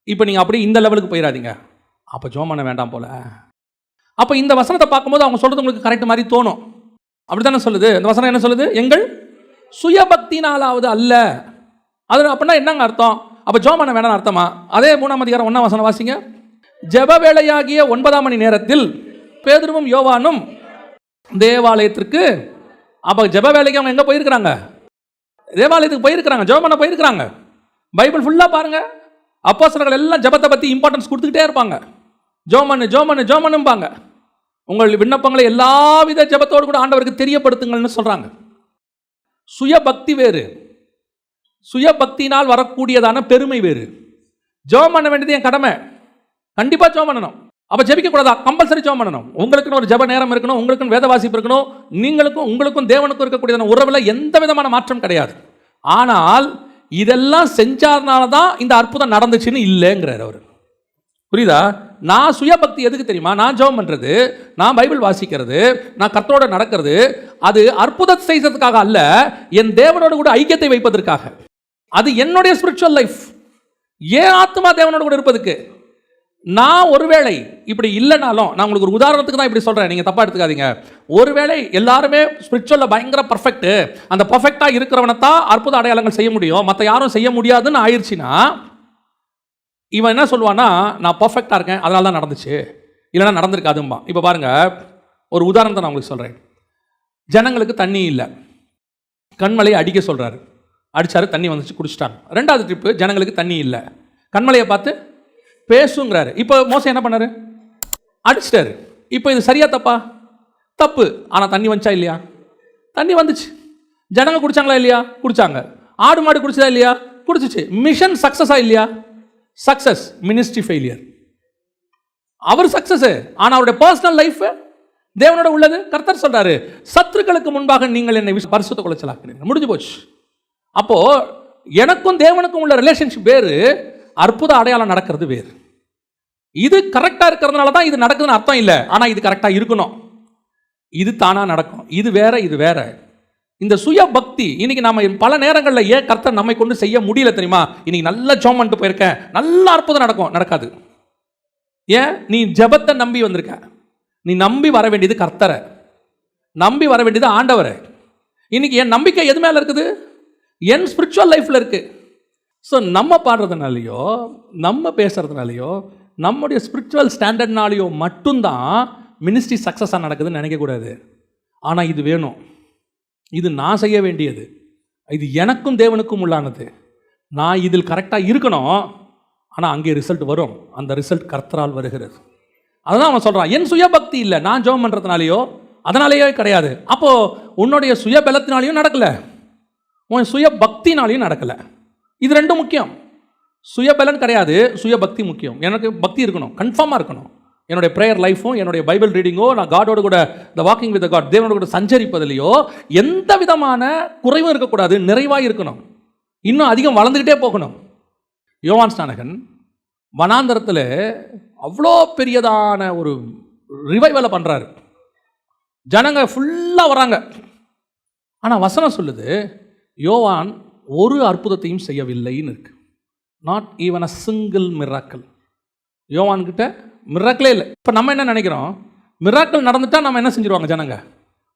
இப்போ நீங்கள் அப்படியே இந்த லெவலுக்கு போயிடாதீங்க, அப்போ ஜெபம் பண்ண வேண்டாம் போல. அப்போ இந்த வசனத்தை பார்க்கும்போது அவங்க சொல்கிறது உங்களுக்கு கரெக்ட் மாதிரி தோணும். அப்படி தானே சொல்லுது இந்த வசனம்? என்ன சொல்லுது? எங்கள் சுயபக்தினாலாவது அல்ல. அது அப்படின்னா என்னங்க அர்த்தம்? அப்போ ஜெபம் பண்ண வேண்டாம்னு அர்த்தமா? அதே 3ஆம் அதிகாரம் 1ஆம் வசனம் வாசிங்க. ஜெப வேளையாகிய 9ஆம் மணி நேரத்தில் பேதுருவும் யோவானும் தேவாலயத்திற்கு. அப்போ ஜெப வேலைக்கு அவங்க எங்கே போயிருக்கிறாங்க? தேவாலயத்துக்கு போயிருக்கிறாங்க, ஜெபம் பண்ண போயிருக்கிறாங்க. பைபிள் ஃபுல்லாக பாருங்க, அப்போஸ்தலர்கள் எல்லாம் ஜெபத்தை பற்றி இம்பார்ட்டன்ஸ் கொடுத்துக்கிட்டே இருப்பாங்க. ஜெபம்பாங்க. உங்கள் விண்ணப்பங்களை எல்லாவித ஜெபத்தோடு கூட ஆண்டவருக்கு தெரியப்படுத்துங்கள்னு சொல்கிறாங்க. சுயபக்தி வேறு, சுயபக்தினால் வரக்கூடியதான பெருமை வேறு. ஜெபம் பண்ண வேண்டியது என் கடமை, கண்டிப்பாக ஜெபம் பண்ணணும். அப்போ ஜெபிக்க கூடாதா? கம்பல்சரி ஜெபம் பண்ணணும். உங்களுக்குன்னு ஒரு ஜெப நேரம் இருக்கணும், உங்களுக்குன்னு வேத வாசிப்பு இருக்கணும். உங்களுக்கும் தேவனுக்கும் இருக்கக்கூடியதான உறவுல எந்த விதமான மாற்றம் கிடையாது. ஆனால் இதெல்லாம் செஞ்சாதனால தான் இந்த அற்புதம் நடந்துச்சுன்னு இல்லைங்கிறார் அவர். புரியுதா? நான் சுயபக்தி எதுக்கு தெரியுமா? நான் ஜெபம் பண்ணுறது, நான் பைபிள் வாசிக்கிறது, நான் கர்த்தரோட நடக்கிறது, அது அற்புதத்தை செய்யறதுக்காக அல்ல, என் தேவனோட கூட ஐக்கியத்தை வைப்பதற்காக. அது என்னுடைய ஸ்பிரிச்சுவல் லைஃப், ஏன் ஆத்மா தேவனோட கூட இருப்பதுக்கு. நான் ஒருவேளை இப்படி இல்லைனாலும், நான் உங்களுக்கு ஒரு உதாரணத்துக்கு தான் இப்படி சொல்கிறேன், நீங்கள் தப்பாக எடுத்துக்காதீங்க. ஒருவேளை எல்லாருமே ஸ்பிரிச்சுவலில் பயங்கர பர்ஃபெக்ட், அந்த பர்ஃபெக்டாக இருக்கிறவனை தான் அற்புத அடையாளங்கள் செய்ய முடியும், மற்ற யாரும் செய்ய முடியாதுன்னு ஆயிடுச்சுன்னா, இவன் என்ன சொல்லுவான்னா, நான் பர்ஃபெக்டாக இருக்கேன் அதனால தான் நடந்துச்சு, இல்லைனா நடந்திருக்காதும்பா. இப்போ பாருங்கள், ஒரு உதாரணத்தை நான் உங்களுக்கு சொல்கிறேன். ஜனங்களுக்கு தண்ணி இல்லை, கண்மலையை அடிக்க சொல்கிறாரு, அடித்தாரு, தண்ணி வந்துச்சு, குடிச்சிட்டாங்க. 2வது ட்ரிப்பு ஜனங்களுக்கு தண்ணி இல்லை, கண்மலையை பார்த்து பேசுங்கிறாரு. இப்போ மோசே என்ன பண்ணாரு? அடிச்சிட்டாரு. இப்போ இது சரியா தப்பா? தப்பு. ஆனால் தண்ணி வந்துச்சா இல்லையா? தண்ணி வந்துச்சு. ஜனங்க குடிச்சாங்களா இல்லையா? குடிச்சாங்க. ஆடு மாடு குடிச்சதா இல்லையா? குடிச்சிச்சு. மிஷன் சக்சஸா இல்லையா? சக்சஸ். Ministry failure. அவர் சக்சஸ், ஆனால் அவருடைய பர்சனல் லைஃப் தேவனோட உள்ளது. கர்த்தர் சொல்றாரு, சத்துருக்களுக்கு முன்பாக நீங்கள் என்னை பரிசுத்த குலைச்சலாக்குறீங்க. முடிஞ்சு போச்சு. அப்போ எனக்கும் தேவனுக்கும் உள்ள ரிலேஷன்ஷிப் வேறு, அற்புத அடையாளம் நடக்கிறது வேறு. இது கரெக்டா இருக்கிறதுனால தான் இது நடக்குதுன்னு அர்த்தம் இல்லை. ஆனா இது கரெக்டா இருக்கணும். இது தானா நடக்கும். இது வேற, இது வேற. இந்த சுய பக்தி இன்னைக்கு நாம பல நேரங்களில் ஏன் கர்த்தர் நம்மை கொண்டு செய்ய முடியல தெரியுமா? இன்னைக்கு நல்ல ஜெபம் பண்ணிட்டு போயிருக்கேன், நல்ல அற்புதம் நடக்கும், நடக்காது. ஏன்? நீ ஜெபத்தை நம்பி வந்திருக்க. நீ நம்பி வர வேண்டியது கர்த்தரை, நம்பி வர வேண்டியது ஆண்டவரை. இன்னைக்கு என் நம்பிக்கை எது மேல இருக்குது? என் ஸ்பிரிச்சுவல் லைஃப்ல இருக்கு. ஸோ நம்ம பாடுறதுனாலையோ, நம்ம பேசுறதுனாலையோ, நம்முடைய ஸ்பிரிச்சுவல் ஸ்டாண்டர்ட்னாலேயோ மட்டும்தான் மினிஸ்ட்ரி சக்ஸஸாக நடக்குதுன்னு நினைக்கக்கூடாது. ஆனால் இது வேணும். இது நான் செய்ய வேண்டியது. இது எனக்கும் தேவனுக்கும் உள்ளானது. நான் இதில் கரெக்டாக இருக்கணும். ஆனால் அங்கே ரிசல்ட் வரும். அந்த ரிசல்ட் கர்த்தரால் வருகிறது. அதுதான் அவன் சொல்கிறான், என் சுய பக்தி இல்லை, நான் ஜெபம் பண்ணுறதுனாலையோ அதனாலேயோ கிடையாது. அப்போது உன்னுடைய சுய பலத்தினாலையும் நடக்கலை, உன் சுய பக்தினாலையும் நடக்கலை. இது ரெண்டும் முக்கியம். சுய பலன் கிடையாது, சுய பக்தி முக்கியம். எனக்கு பக்தி இருக்கணும், கன்ஃபார்மாக இருக்கணும். என்னுடைய ப்ரேயர் லைஃப்பும், என்னுடைய பைபிள் ரீடிங்கோ, நான் காடோடு கூட த வாக்கிங் வித் காட், தேவனோடு கூட சஞ்சரிப்பதிலையோ எந்த விதமான குறைவும் இருக்கக்கூடாது, நிறைவாக இருக்கணும். இன்னும் அதிகம் வளர்ந்துக்கிட்டே போகணும். யோவான் ஸ்நானகன் வனாந்தரத்தில் அவ்வளோ பெரியதான ஒரு ரிவைவலை பண்ணுறாரு. ஜனங்க ஃபுல்லாக வராங்க. ஆனால் வசனம் சொல்லுது, யோவான் ஒரு அற்புதத்தையும் செய்யவில்லைன்னு இருக்கு. Not even a single miracle. யோவான்கிட்ட மிராக்கிளே இல்லை. இப்போ நம்ம என்ன நினைக்கிறோம்? மிராக்கிள் நடந்துட்டா நம்ம என்ன செஞ்சிருவாங்க? ஜனங்க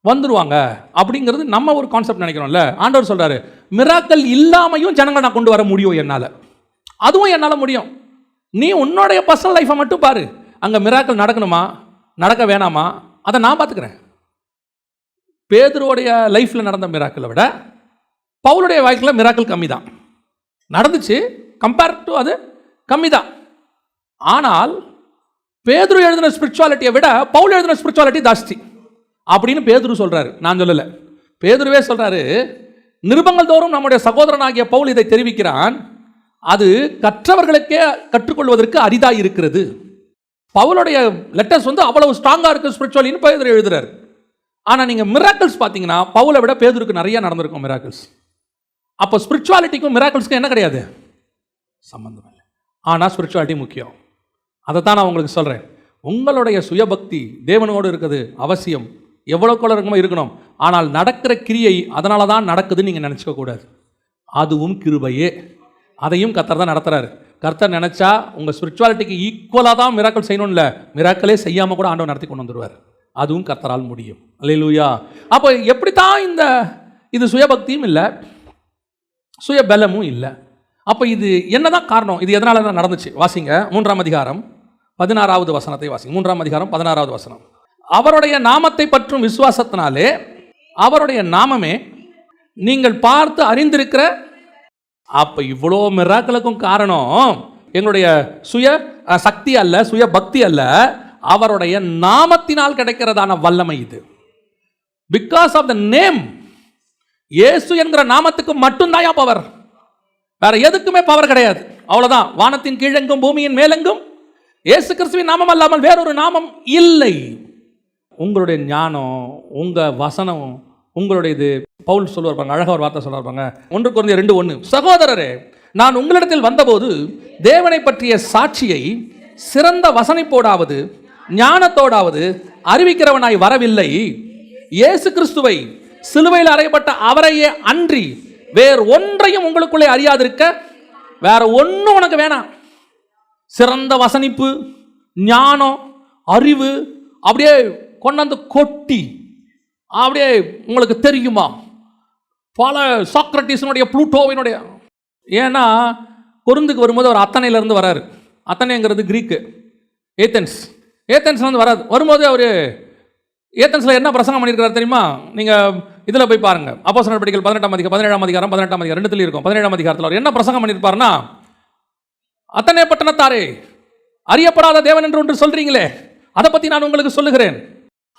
வந்துடுவாங்க அப்படிங்கிறது நம்ம ஒரு கான்செப்ட் நினைக்கிறோம்ல. ஆண்டவர் சொல்கிறாரு, மிராக்கிள் இல்லாமையும் ஜனங்கள் நான் கொண்டு வர முடியும் என்னால். அதுவும் என்னால் முடியும். நீ உன்னுடைய பர்சனல் லைஃப்பை மட்டும் பாரு. அங்கே மிராக்கிள் நடக்கணுமா நடக்க வேணாமா அதை நான் பார்த்துக்கிறேன். பேதுருவோடைய லைஃப்பில் நடந்த மிராக்கிளை விட பவுலுடைய வாழ்க்கையில் மிராக்கிள் கம்மி தான் நடந்துச்சு. கம்பேர் டு அது கம்மி தான். ஆனால் பேதுரு எழுதின ஸ்பிரிச்சுவாலிட்டியை விட பவுல் எழுதின ஸ்பிரிச்சுவாலிட்டி ஜாஸ்தி அப்படின்னு பேதுரு சொல்கிறாரு. நான் சொல்லலை, பேதுருவே சொல்கிறாரு. நிருபங்கள் தோறும் நம்முடைய சகோதரனாகிய பவுல் இதை தெரிவிக்கிறான். அது கற்றவர்களுக்கே கற்றுக்கொள்வதற்கு அரிதாக இருக்கிறது. பவுலுடைய லெட்டர்ஸ் அவ்வளவு ஸ்ட்ராங்காக இருக்குது ஸ்பிரிச்சுவலின்னு பேதுரு எழுதுறாரு. ஆனால் நீங்கள் மிராக்கிள்ஸ் பார்த்தீங்கன்னா பவுலை விட பேதுருக்கு நிறைய நடந்திருக்கும் மிராக்கிள்ஸ். அப்போ ஸ்பிரிச்சுவாலிட்டிக்கும் மிராக்கிள்ஸ்க்கும் என்ன கிடையாது? சம்பந்தம் இல்லை. ஆனால் ஸ்பிரிச்சுவாலிட்டி முக்கியம். அதை தான் நான் உங்களுக்கு சொல்கிறேன். உங்களுடைய சுயபக்தி தேவனோடு இருக்குது அவசியம், எவ்வளோக்குள்ள இருக்குமோ இருக்கணும். ஆனால் நடக்கிற கிரியை அதனால தான் நடக்குதுன்னு நீங்கள் நினச்சிக்க கூடாது. அதுவும் கிருபையே. அதையும் கர்த்தர் தான் நடத்துகிறாரு. கர்த்தர் நினச்சா உங்கள் ஸ்பிரிச்சுவாலிட்டிக்கு ஈக்குவலாக தான் மிராக்கிள் செய்யணும் இல்லை, மிராக்கிளே செய்யாமல் கூட ஆண்டவர் நடத்தி கொண்டு வந்துடுவார். அதுவும் கர்த்தரால் முடியும். அல்லேலூயா. அப்போ எப்படி தான் இது சுயபக்தியும் இல்லை, சுய பலமும் இல்லை. அப்போ இது என்னதான் காரணம்? இது எதனால தான் நடந்துச்சு? வாசிங்க 3ஆம் அதிகாரம் 16வது வசனத்தை வாசிங்க. 3ஆம் அதிகாரம் 16வது வசனம். அவருடைய நாமத்தை பற்றும் விசுவாசத்தினாலே, அவருடைய நாமமே நீங்கள் பார்த்து அறிந்திருக்கிற. அப்போ இவ்வளோ மிராக்களுக்கும் காரணம் எங்களுடைய சுய சக்தி அல்ல, சுய பக்தி அல்ல, அவருடைய நாமத்தினால் கிடைக்கிறதான வல்லமை இது. Because of the name. Yesu என்கிற நாமத்துக்கு மட்டும்தான் பவர், வேற எதுக்குமே பவர் கிடையாது. அவ்வளவுதான். வானத்தின் கீழெங்கும் பூமியின் மேலெங்கும் இயேசு கிறிஸ்துவின் நாமம் அல்லாமல் வேறொரு நாமம் இல்லை. உங்களுடைய ஞானம், உங்க வசனம், உங்களுடைய இது பவுல் சொல்லுவாங்க, அழகாக ஒரு வார்த்தை சொல்லுவாங்க, 1 கொரிந்தியர் 2:1. சகோதரரே, நான் உங்களிடத்தில் வந்தபோது தேவனை பற்றிய சாட்சியை சிறந்த வசனிப்போடாவது ஞானத்தோடாவது அறிவிக்கிறவனாய் வரவில்லை. இயேசு கிறிஸ்துவை சிலுவையில் அறையப்பட்ட அவரையே அன்றி வேறு ஒன்றையும் உங்களுக்குள்ளே அறியாதிருக்க வேற ஒன்றும் உனக்கு வேணாம். சிறந்த வசனிப்பு, ஞானம், அறிவு அப்படியே கொண்டாந்து கொட்டி அப்படியே உங்களுக்கு தெரியுமா பல சாக்ரட்டிஸினுடைய புளூட்டோவினுடைய. ஏன்னா கொரிந்துக்கு வரும்போது அவர் அத்தனையிலேருந்து வராரு. அத்தனைங்கிறது கிரீக்கு, ஏத்தன்ஸ்லேருந்து வராது. வரும்போது அவர் ஏத்தன்ஸில் என்ன பிரசங்கம் பண்ணியிருக்கிறார் தெரியுமா? நீங்கள் இதில் போய் பாருங்கள். அப்போஸ்தலர் நடபடிகள் 17ஆம் அதிகாரம் 18ஆம் அதிகாரம் 2 இருக்கும். 17ஆம் அதிகாரத்தில் அவர் என்ன பிரசங்கம் பண்ணியிருப்பார்னா, அத்தனை பட்டணத்தாரே, அறியப்படாத தேவன் என்று ஒன்று சொல்கிறீங்களே, அதை பற்றி நான் உங்களுக்கு சொல்லுகிறேன்.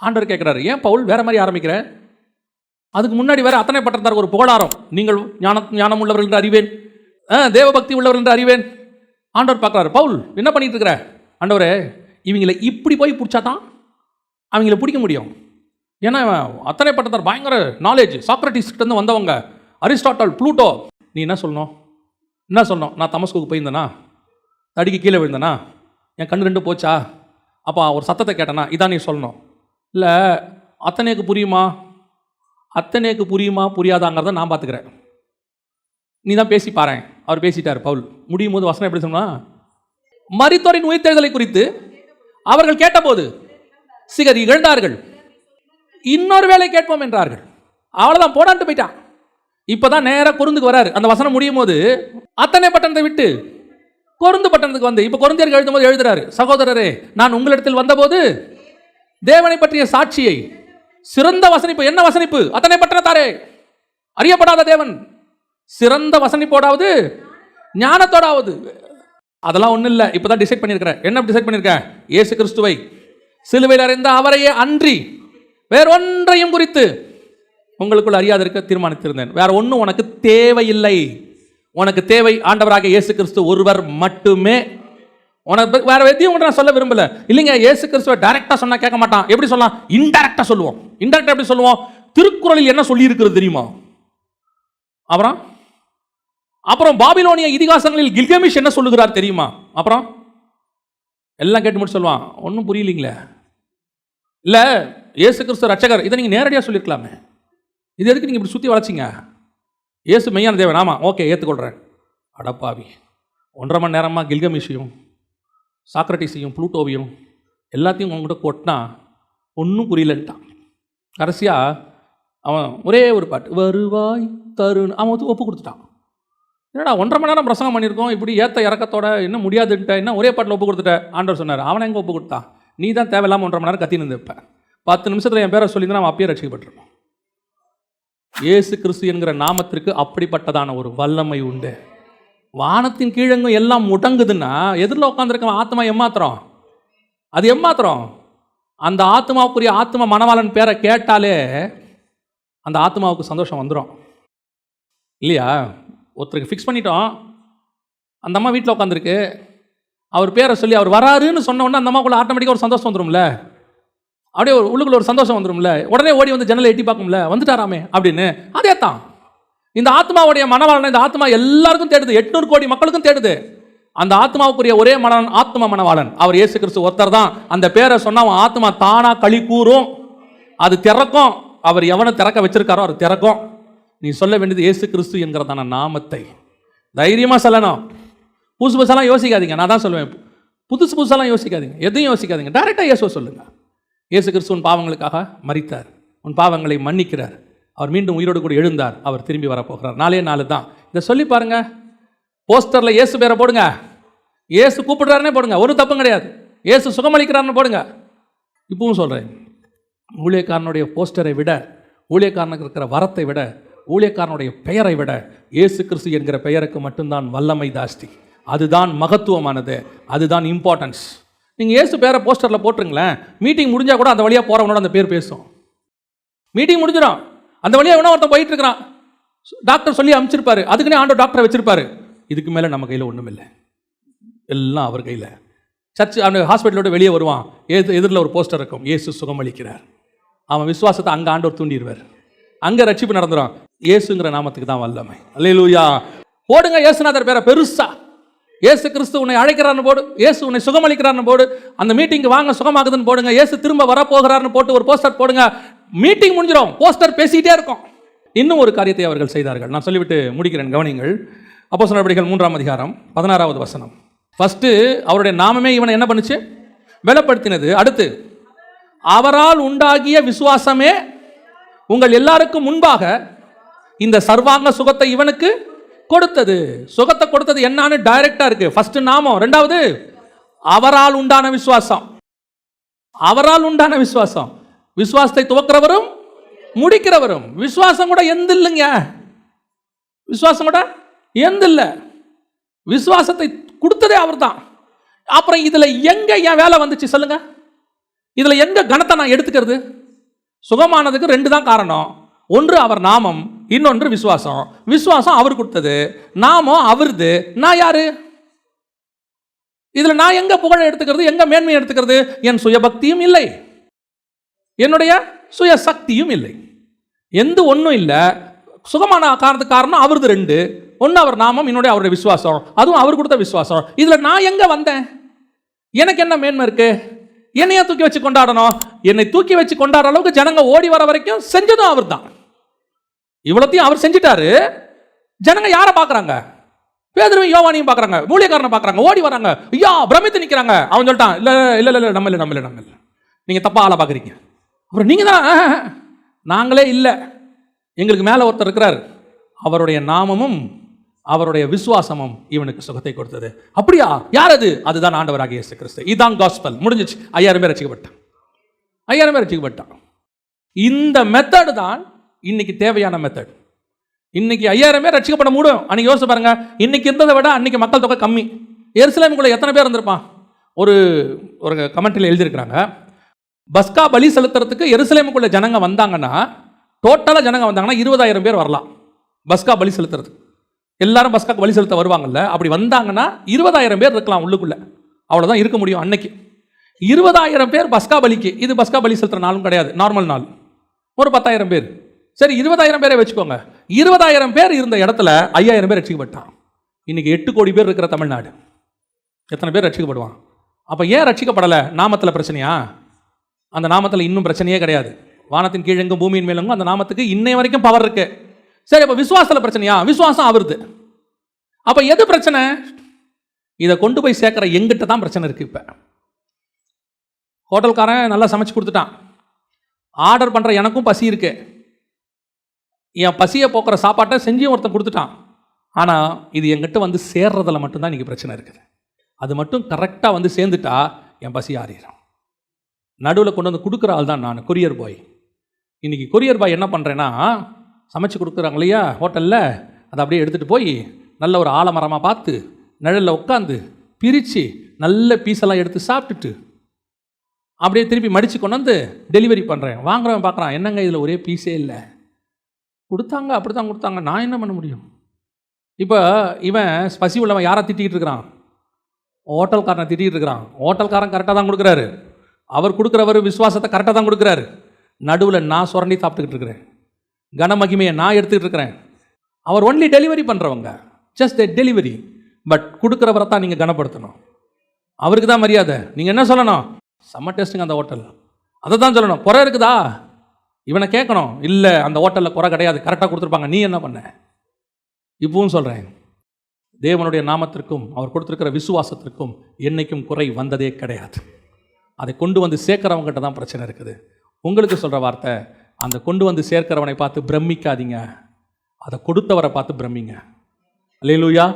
ஆண்டவர் கேட்குறாரு, ஏன் பவுல் வேற மாதிரி ஆரம்பிக்கிறேன்? அதுக்கு முன்னாடி வேற அத்தனை பட்டணத்தார் ஒரு புகழாரம், நீங்கள் ஞானம் உள்ளவர்கள் என்று அறிவேன், தேவபக்தி உள்ளவர்கள் என்று அறிவேன். ஆண்டவர் பார்க்குறாரு, பவுல் என்ன பண்ணிட்டு இருக்கிற? ஆண்டவரே, இவங்களை இப்படி போய் பிடிச்சாதான் அவங்கள பிடிக்க முடியும். ஏன்னா அத்தனை பட்டத்தார் பயங்கர நாலேஜ், சாக்ரட்டிஸ்கிட்டேருந்து வந்தவங்க, அரிஸ்டாட்டல், ப்ளூட்டோ. நீ என்ன சொல்லணும்? நான் தமஸ்குக்கு போயிருந்தேனா, தடிக்கு கீழே விழுந்தேனா, என் கண்ணு 2 போச்சா, அப்போ ஒரு சத்தத்தை கேட்டேனா, இதான் நீ சொல்லணும். இல்லை அத்தனைக்கு புரியுமா புரியாதாங்கிறத நான் பார்த்துக்கிறேன், நீ தான் பேசி பாரு. அவர் பேசிட்டார் பவுல். முடியும் போது வசனம் எப்படி சொன்னா, மரித்தோரின் உயிர்த்தெழுதலை குறித்து அவர்கள் கேட்டபோது சிலர் இகழ்ந்தார்கள், இன்னொரு வேளை கேட்போம் என்றார்கள். அவ்வளோதான், போடான்ட்டு போயிட்டான். இப்போதான் நேராக கொருந்துக்கு வராரு. அந்த வசனம் முடியும் போது அத்தனை பட்டணத்தை விட்டு கொருந்து பட்டணத்துக்கு வந்து இப்போ கொரிந்தியருக்கு எழுதும் போது எழுதுறாரு, சகோதரரே, நான் உங்களிடத்தில் வந்தபோது தேவனை பற்றிய சாட்சியை சிறந்த வசனிப்பு. என்ன வசனிப்பு? அத்தனை பட்டணத்தாரே, அறியப்படாத தேவன், சிறந்த வசனிப்போடாவது ஞானத்தோடாவது. அதெல்லாம் ஒன்றும் இல்லை. இப்போ தான் டிசைட் பண்ணியிருக்கிறேன். என்ன டிசைட் பண்ணியிருக்கேன்? இயேசு கிறிஸ்துவை சிலுவையில் அறிந்த அவரையே அன்றி வேறொன்றையும் குறித்து உங்களுக்குள் அறியாது இருக்க தீர்மானித்திருந்தேன். வேற ஒன்றும் உனக்கு தேவையில்லை. உனக்கு தேவை ஆண்டவராக இயேசு கிறிஸ்து ஒருவர் மட்டுமே. உனக்கு வேற எதையும் நான் சொல்ல விரும்பல. இல்லைங்க, இயேசு கிறிஸ்துவை டைரக்டா சொன்னா கேட்க மாட்டான். எப்படி சொல்லலாம்? இன்டைரக்டா சொல்லுவோம். இன்டைரக்டா எப்படி சொல்லுவோம்? திருக்குறளில் என்ன சொல்லி இருக்கிறது தெரியுமா? அப்புறம் பாபிலோனிய இதிகாசங்களில் கில்கமிஷ் என்ன சொல்லுகிறார் தெரியுமா? அப்புறம் எல்லாம் கேட்டு மட்டும் சொல்லுவான். ஒன்றும் புரியலீங்களே. இல்லை, இயேசு கிறிஸ்து ரட்சகர், இதை நீங்கள் நேரடியாக சொல்லியிருக்கலாமே. இது எதுக்கு நீங்கள் இப்படி சுற்றி வளச்சிங்க? இயேசு மெய்யான தேவன், ஆமாம், ஓகே, ஏற்றுக்கொள்கிறேன். அடப்பாவி, 1.5 மணி நேரமாக கில்கமிஷையும் சாக்ரட்டிஸையும் ப்ளூட்டோவையும் எல்லாத்தையும் உங்ககிட்ட கொட்டினா ஒன்றும் புரியலன்ட்டான். கடைசியாக அவன் ஒரே ஒரு பாட்டு, வருவாய் தருண், அவன் ஒப்பு கொடுத்துட்டான். என்னடா 1.5 மணி நேரம் பிரசங்கம் பண்ணியிருக்கோம், இப்படி ஏற்ற இறக்கத்தோட இன்னும் முடியாதுன்ட்ட, என்ன ஒரே பாட்டில் ஒப்பு கொடுத்துட்ட? ஆண்டவர் சொன்னார், அவனை எங்கே ஒப்பு கொடுத்தான்? நீ தான் தேவையில்லாமல் 1.5 மணி நேரம் கத்தி நின்றுப்பேன். 10 நிமிஷத்தில் என் பேரை சொல்லியிருந்தா அவன் அப்பயே ரட்சிக்கப்பட்டிருப்பான். இயேசு கிறிஸ்து என்கிற நாமத்திற்கு அப்படிப்பட்டதான ஒரு வல்லமை உண்டு. வானத்தின் கீழங்கும் எல்லாம் முடங்குதுன்னா எதிரில் உட்காந்துருக்க ஆத்மா எம்மாத்திரம்? அது எம்மாத்திரம்? அந்த ஆத்மாவுக்குரிய ஆத்மா மணவாளன் பேரை கேட்டாலே அந்த ஆத்மாவுக்கு சந்தோஷம் வந்துடும் இல்லையா? ஒருத்தருக்கு ஃபிக்ஸ் பண்ணிட்டோம், அந்த அம்மா வீட்டில் உட்காந்துருக்கு, அவர் பேரை சொல்லி அவர் வராருன்னு சொன்ன உடனே அந்த அம்மாக்குள்ள ஆட்டோமேட்டிக்காக ஒரு சந்தோஷம் வந்துடும்ல, அப்படியே ஒரு உள்ளுக்குள்ள ஒரு சந்தோஷம் வந்துடும்ல, உடனே ஓடி வந்து ஜன்னலை எட்டி பார்க்கும்ல, வந்துட்டாராமே அப்படின்னு. அதே தான் இந்த ஆத்மாவுடைய மணவாளன். இந்த ஆத்மா எல்லாருக்கும் தேடுது, 800 கோடி மக்களுக்கும் தேடுது. அந்த ஆத்மாவுக்குரிய ஒரே மணவாளன் ஆத்மா மணவாளன் அவர் இயேசு கிறிஸ்து ஒருத்தர் தான். அந்த பேரை சொன்னா அவன் ஆத்மா தானா களி கூறும், அது திறக்கும். அவர் எவனை திறக்க வச்சிருக்காரோ அது திறக்கும். நீ சொல்ல வேண்டியது இயேசு கிறிஸ்து என்கிறதான நாமத்தை தைரியமா சொல்லணும். புதுசு புதுசெல்லாம் யோசிக்காதீங்க. நான் தான் சொல்லுவேன், புதுசு புதுசெல்லாம் யோசிக்காதீங்க, எதையும் யோசிக்காதீங்க. டைரெக்டாக இயேசுவை சொல்லுங்க. இயேசு கிறிஸ்து உன் பாவங்களுக்காக மரித்தார், உன் பாவங்களை மன்னிக்கிறார், அவர் மீண்டும் உயிரோடு கூட எழுந்தார், அவர் திரும்பி வரப்போகிறார். 4 நாள் தான். இதை சொல்லி பாருங்க. போஸ்டரில் இயேசு பேரை போடுங்க, இயேசு கூப்பிடுறாருன்னே போடுங்க, ஒரு தப்பும் கிடையாது. இயேசு சுகமளிக்கிறார்னு போடுங்க. இப்பவும் சொல்கிறேன், ஊழியக்காரனுடைய போஸ்டரை விட, ஊழியக்காரனுக்கு இருக்கிற வரத்தை விட, ஊழியக்காரனுடைய பெயரை விட இயேசு கிறிஸ்து என்கிற பெயருக்கு மட்டும்தான் வல்லமை ஜாஸ்தி. அதுதான் மகத்துவமானது, அதுதான் இம்பார்ட்டன்ஸ். நீங்கள் இயேசு பேரை போஸ்டரில் போட்டுருங்களேன், மீட்டிங் முடிஞ்சால் கூட அந்த வழியாக போகிறவனோட அந்த பேர் பேசும். மீட்டிங் முடிஞ்சிடும், அந்த வழியாக எவனோ ஒருத்தன் போயிட்டு இருக்கிறான், டாக்டர் சொல்லி அனுப்பிச்சிருப்பாரு, அதுக்குன்னே ஆண்டவர் டாக்டரை வச்சிருப்பாரு. இதுக்கு மேலே நம்ம கையில் ஒன்றும் இல்லை, எல்லாம் அவர் கையில். சர்ச் அந்த ஹாஸ்பிட்டலோட வெளியே வருவான், எதிரில் ஒரு போஸ்டர் இருக்கும், இயேசு சுகமளிக்கிறார். அவன் விசுவாசத்தை அங்கே ஆண்டவர் தூண்டிடுவார், அங்கே ரட்சிப்பு நடந்துடும். இயேசுங்கிற நாமத்துக்கு தான் வல்லமை. அல்லேலூயா. போடுங்க இயேசுநாதர் பேரை பெருசா. இயேசு கிறிஸ்து உன்னை அழைக்கிறான்னு போடு, இயேசு உன்னை சுகமளிக்கிறான்னு போடு, அந்த மீட்டிங்கு வாங்க சுகமாகுதுன்னு போடுங்க, இயேசு திரும்ப வரப்போகிறார்னு போட்டு ஒரு போஸ்டர் போடுங்க. மீட்டிங் முடிஞ்சிடும், போஸ்டர் பேசிக்கிட்டே இருக்கும். இன்னும் ஒரு காரியத்தை அவர்கள் செய்தார்கள், நான் சொல்லிவிட்டு முடிக்கிறேன், கவனிங்கள். அப்போஸ்தலர் நடவடிக்கைகள் 3ஆம் அதிகாரம் 16வது வசனம். ஃபர்ஸ்ட் அவருடைய நாமமே இவனை என்ன பண்ணுச்சு? பலப்படுத்தினது. அடுத்து, அவரால் உண்டாகிய விசுவாசமே உங்கள் எல்லாருக்கும் முன்பாக இந்த சர்வாங்க சுகத்தை இவனுக்கு கொடுத்தது. சுகத்தை கொடுத்தது என்னன்னு டைரக்டா இருக்கு. ஃபர்ஸ்ட் நாமம், ரெண்டாவது அவரால் உண்டான விசுவாசம். அவரால் உண்டான விசுவாசம், விசுவாசத்தை துவக்கிறவரும் முடிக்கிறவரும். விசுவாசம் கூட எந்த இல்லைங்க, விசுவாசம் கூட எந்த இல்லை, விசுவாசத்தை கொடுத்ததே அவர் தான். அப்புறம் இதுல எங்க என் வேலை வந்துச்சு சொல்லுங்க? இதுல எங்க கணத்தை நான் எடுத்துக்கிறது? சுகமானதுக்கு 2 தான் காரணம். ஒன்று அவர் நாமம், இன்னொன்று விசுவாசம். விசுவாசம் அவர் கொடுத்தது, நாமம் அவருது. நான் யாரு? இதுல நான் எங்க புகழை எடுத்துக்கிறது, எங்க மேன்மையை எடுத்துக்கிறது? என் சுயபக்தியும் இல்லை, என்னுடைய சுய சக்தியும் இல்லை, எந்த ஒன்றும் இல்லை. சுகமான காரணத்துக்கு காரணம் அவரது 2 ஒன்று அவர் நாமம், இன்னொரு அவருடைய விசுவாசம், அதுவும் அவர் கொடுத்த விசுவாசம். இதில் நான் எங்கே வந்தேன்? எனக்கு என்ன மேன்மை இருக்கு? என்னையா தூக்கி வச்சு கொண்டாடணும்? என்னை தூக்கி வச்சு கொண்டாடுற அளவுக்கு ஜனங்க ஓடி வர வரைக்கும் செஞ்சதும் அவர் தான். இவ்வளோத்தையும் அவர் செஞ்சுட்டாரு. ஜனங்க யாரை பார்க்குறாங்க? பேதுருவையும் யோவானையும் பார்க்குறாங்க, ஊழியக்காரனை பார்க்குறாங்க, ஓடி வராங்க, ஐயா பிரமித்து நிற்கிறாங்க. அவன் சொல்லிட்டான், இல்லை இல்லை இல்லை நம்ம இல்லை நம்ம இல்லை நம்ம இல்லை, நீங்கள் தப்பா ஆளை பார்க்குறீங்க. அப்புறம் நீங்கள் தான், நாங்களே இல்லை, எங்களுக்கு மேலே ஒருத்தர் இருக்கிறார், அவருடைய நாமமும் அவருடைய விசுவாசமும் இவனுக்கு சுகத்தை கொடுத்தது. அப்படியா? யார் அது? அதுதான் ஆண்டவராகிய இயேசு கிறிஸ்து. இதுதான் காஸ்பல். முடிஞ்சிச்சு. 5000 பேர் ரட்சிக்கப்பட்டான். 5000 பேர் ரட்சிக்கப்பட்டான். இந்த மெத்தடு தான் இன்னைக்கு தேவையான மெத்தட். இன்னைக்கு 5000 பேர் ரட்சிக்கப்பட முடியும். அன்னைக்கு யோசிச்சு பாருங்க, இன்னைக்கு இருந்ததை விட அன்னைக்கு மக்கள் தொகை கம்மி. எருசலேமுக்குள்ள எத்தனை பேர் இருந்திருப்பான்? ஒரு கமெண்ட்ரியில் எழுதியிருக்கிறாங்க, பஸ்கா பலி செலுத்துறதுக்கு எருசலேமுக்குள்ள ஜனங்க வந்தாங்கன்னா, டோட்டலாக ஜனங்க வந்தாங்கன்னா 20000 பேர் வரலாம். பஸ்கா பலி செலுத்துறது, எல்லாரும் பஸ்காக்கு பலி செலுத்த வருவாங்கல்ல, அப்படி வந்தாங்கன்னா 20000 பேர் இருக்கலாம் உள்ளுக்குள்ள. அவ்வளோதான் இருக்க முடியும் அன்னைக்கு. 20000 பேர் பஸ்கா பலிக்கு. இது பஸ்கா பலி செலுத்துற நாளும் கிடையாது, நார்மல் நாள். ஒரு 10000 பேர், சரி 20000 பேரை வச்சுக்கோங்க. 20000 பேர் இருந்த இடத்துல 5000 பேர் ரட்சிக்கப்பட்டான். இன்னைக்கு 8 கோடி பேர் இருக்கிற தமிழ்நாடு, எத்தனை பேர் ரட்சிக்கப்படுவான்? அப்போ ஏன் ரட்சிக்கப்படலை? நாமத்தில் பிரச்சனையா? அந்த நாமத்தில் இன்னும் பிரச்சனையே கிடையாது. வானத்தின் கீழெங்கும் பூமியின் மேலெங்கும் அந்த நாமத்துக்கு இன்னை வரைக்கும் பவர் இருக்கு. சரி, அப்போ விசுவாசத்தில் பிரச்சனையா? விசுவாசம் அவருது. அப்போ எது பிரச்சனை? இதை கொண்டு போய் சேர்க்குற எங்கிட்ட தான் பிரச்சனை இருக்கு. இப்போ ஹோட்டல்காரன் நல்லா சமைச்சு கொடுத்துட்டான், ஆர்டர் பண்ணுற எனக்கும் பசி இருக்கு, என் பசியை போக்குற சாப்பாட்டை செஞ்சும் ஒருத்தன் கொடுத்துட்டான். ஆனால் இது என்கிட்ட வந்து சேர்றதில் மட்டும்தான் இன்றைக்கி பிரச்சனை இருக்குது. அது மட்டும் கரெக்டாக வந்து சேர்ந்துட்டா என் பசி ஆறிடும். நடுவில் கொண்டு வந்து கொடுக்குற ஆள் தான் நான், கொரியர் பாய். இன்றைக்கி கொரியர் பாய் என்ன பண்ணுறேன்னா, சமைச்சு கொடுக்குறாங்க இல்லையா ஹோட்டலில், அதை அப்படியே எடுத்துகிட்டு போய் நல்ல ஒரு ஆலமரமாக பார்த்து நிழலில் உட்காந்து பிரித்து நல்ல பீஸெல்லாம் எடுத்து சாப்பிட்டுட்டு அப்படியே திருப்பி மடித்து கொண்டு வந்து டெலிவரி பண்ணுறேன். வாங்குறவன் பார்க்குறான், என்னங்க இதில் ஒரே பீஸே இல்லை, கொடுத்தாங்க அப்படி தான் கொடுத்தாங்க, நான் என்ன பண்ண முடியும்? இப்போ இவன் பசி உள்ளவன் யாரை திட்டிகிட்டு இருக்கிறான்? ஹோட்டல்காரனை திட்டிகிட்டு இருக்கிறான். ஹோட்டல்காரன் கரெக்டாக தான் கொடுக்குறாரு, அவர் கொடுக்குறவர் விசுவாசத்தை கரெக்டாக தான் கொடுக்குறாரு. நடுவில் நான் சுரண்டி சாப்பிட்டுக்கிட்டு இருக்கிறேன், கனமகிமையை நான் எடுத்துக்கிட்டு இருக்கிறேன். அவர் ஒன்லி டெலிவரி பண்ணுறவங்க, ஜஸ்ட் டெலிவரி. பட் கொடுக்குறவரை தான் நீங்கள் கனப்படுத்தணும், அவருக்கு தான் மரியாதை. நீங்கள் என்ன சொல்லணும்? செம்ம டேஸ்ட்டுங்க அந்த ஹோட்டல், அதை தான் சொல்லணும். குறை இருக்குதா இவனை கேட்கணும், இல்லை அந்த ஹோட்டலில் குறை கிடையாது, கரெக்டாக கொடுத்துருப்பாங்க, நீ என்ன பண்ண? இப்பவும் சொல்கிறேன், தேவனுடைய நாமத்திற்கும் அவர் கொடுத்துருக்கிற விசுவாசத்திற்கும் என்றைக்கும் குறை வந்ததே கிடையாது. அதை கொண்டு வந்து சேர்க்கிறவங்ககிட்ட தான் பிரச்சனை இருக்குது. உங்களுக்கு சொல்கிற வார்த்தை, அந்த கொண்டு வந்து சேர்க்கிறவனை பார்த்து பிரமிக்காதீங்க, அதை கொடுத்தவரை பார்த்து பிரமிங்க. அல்லேலூயா.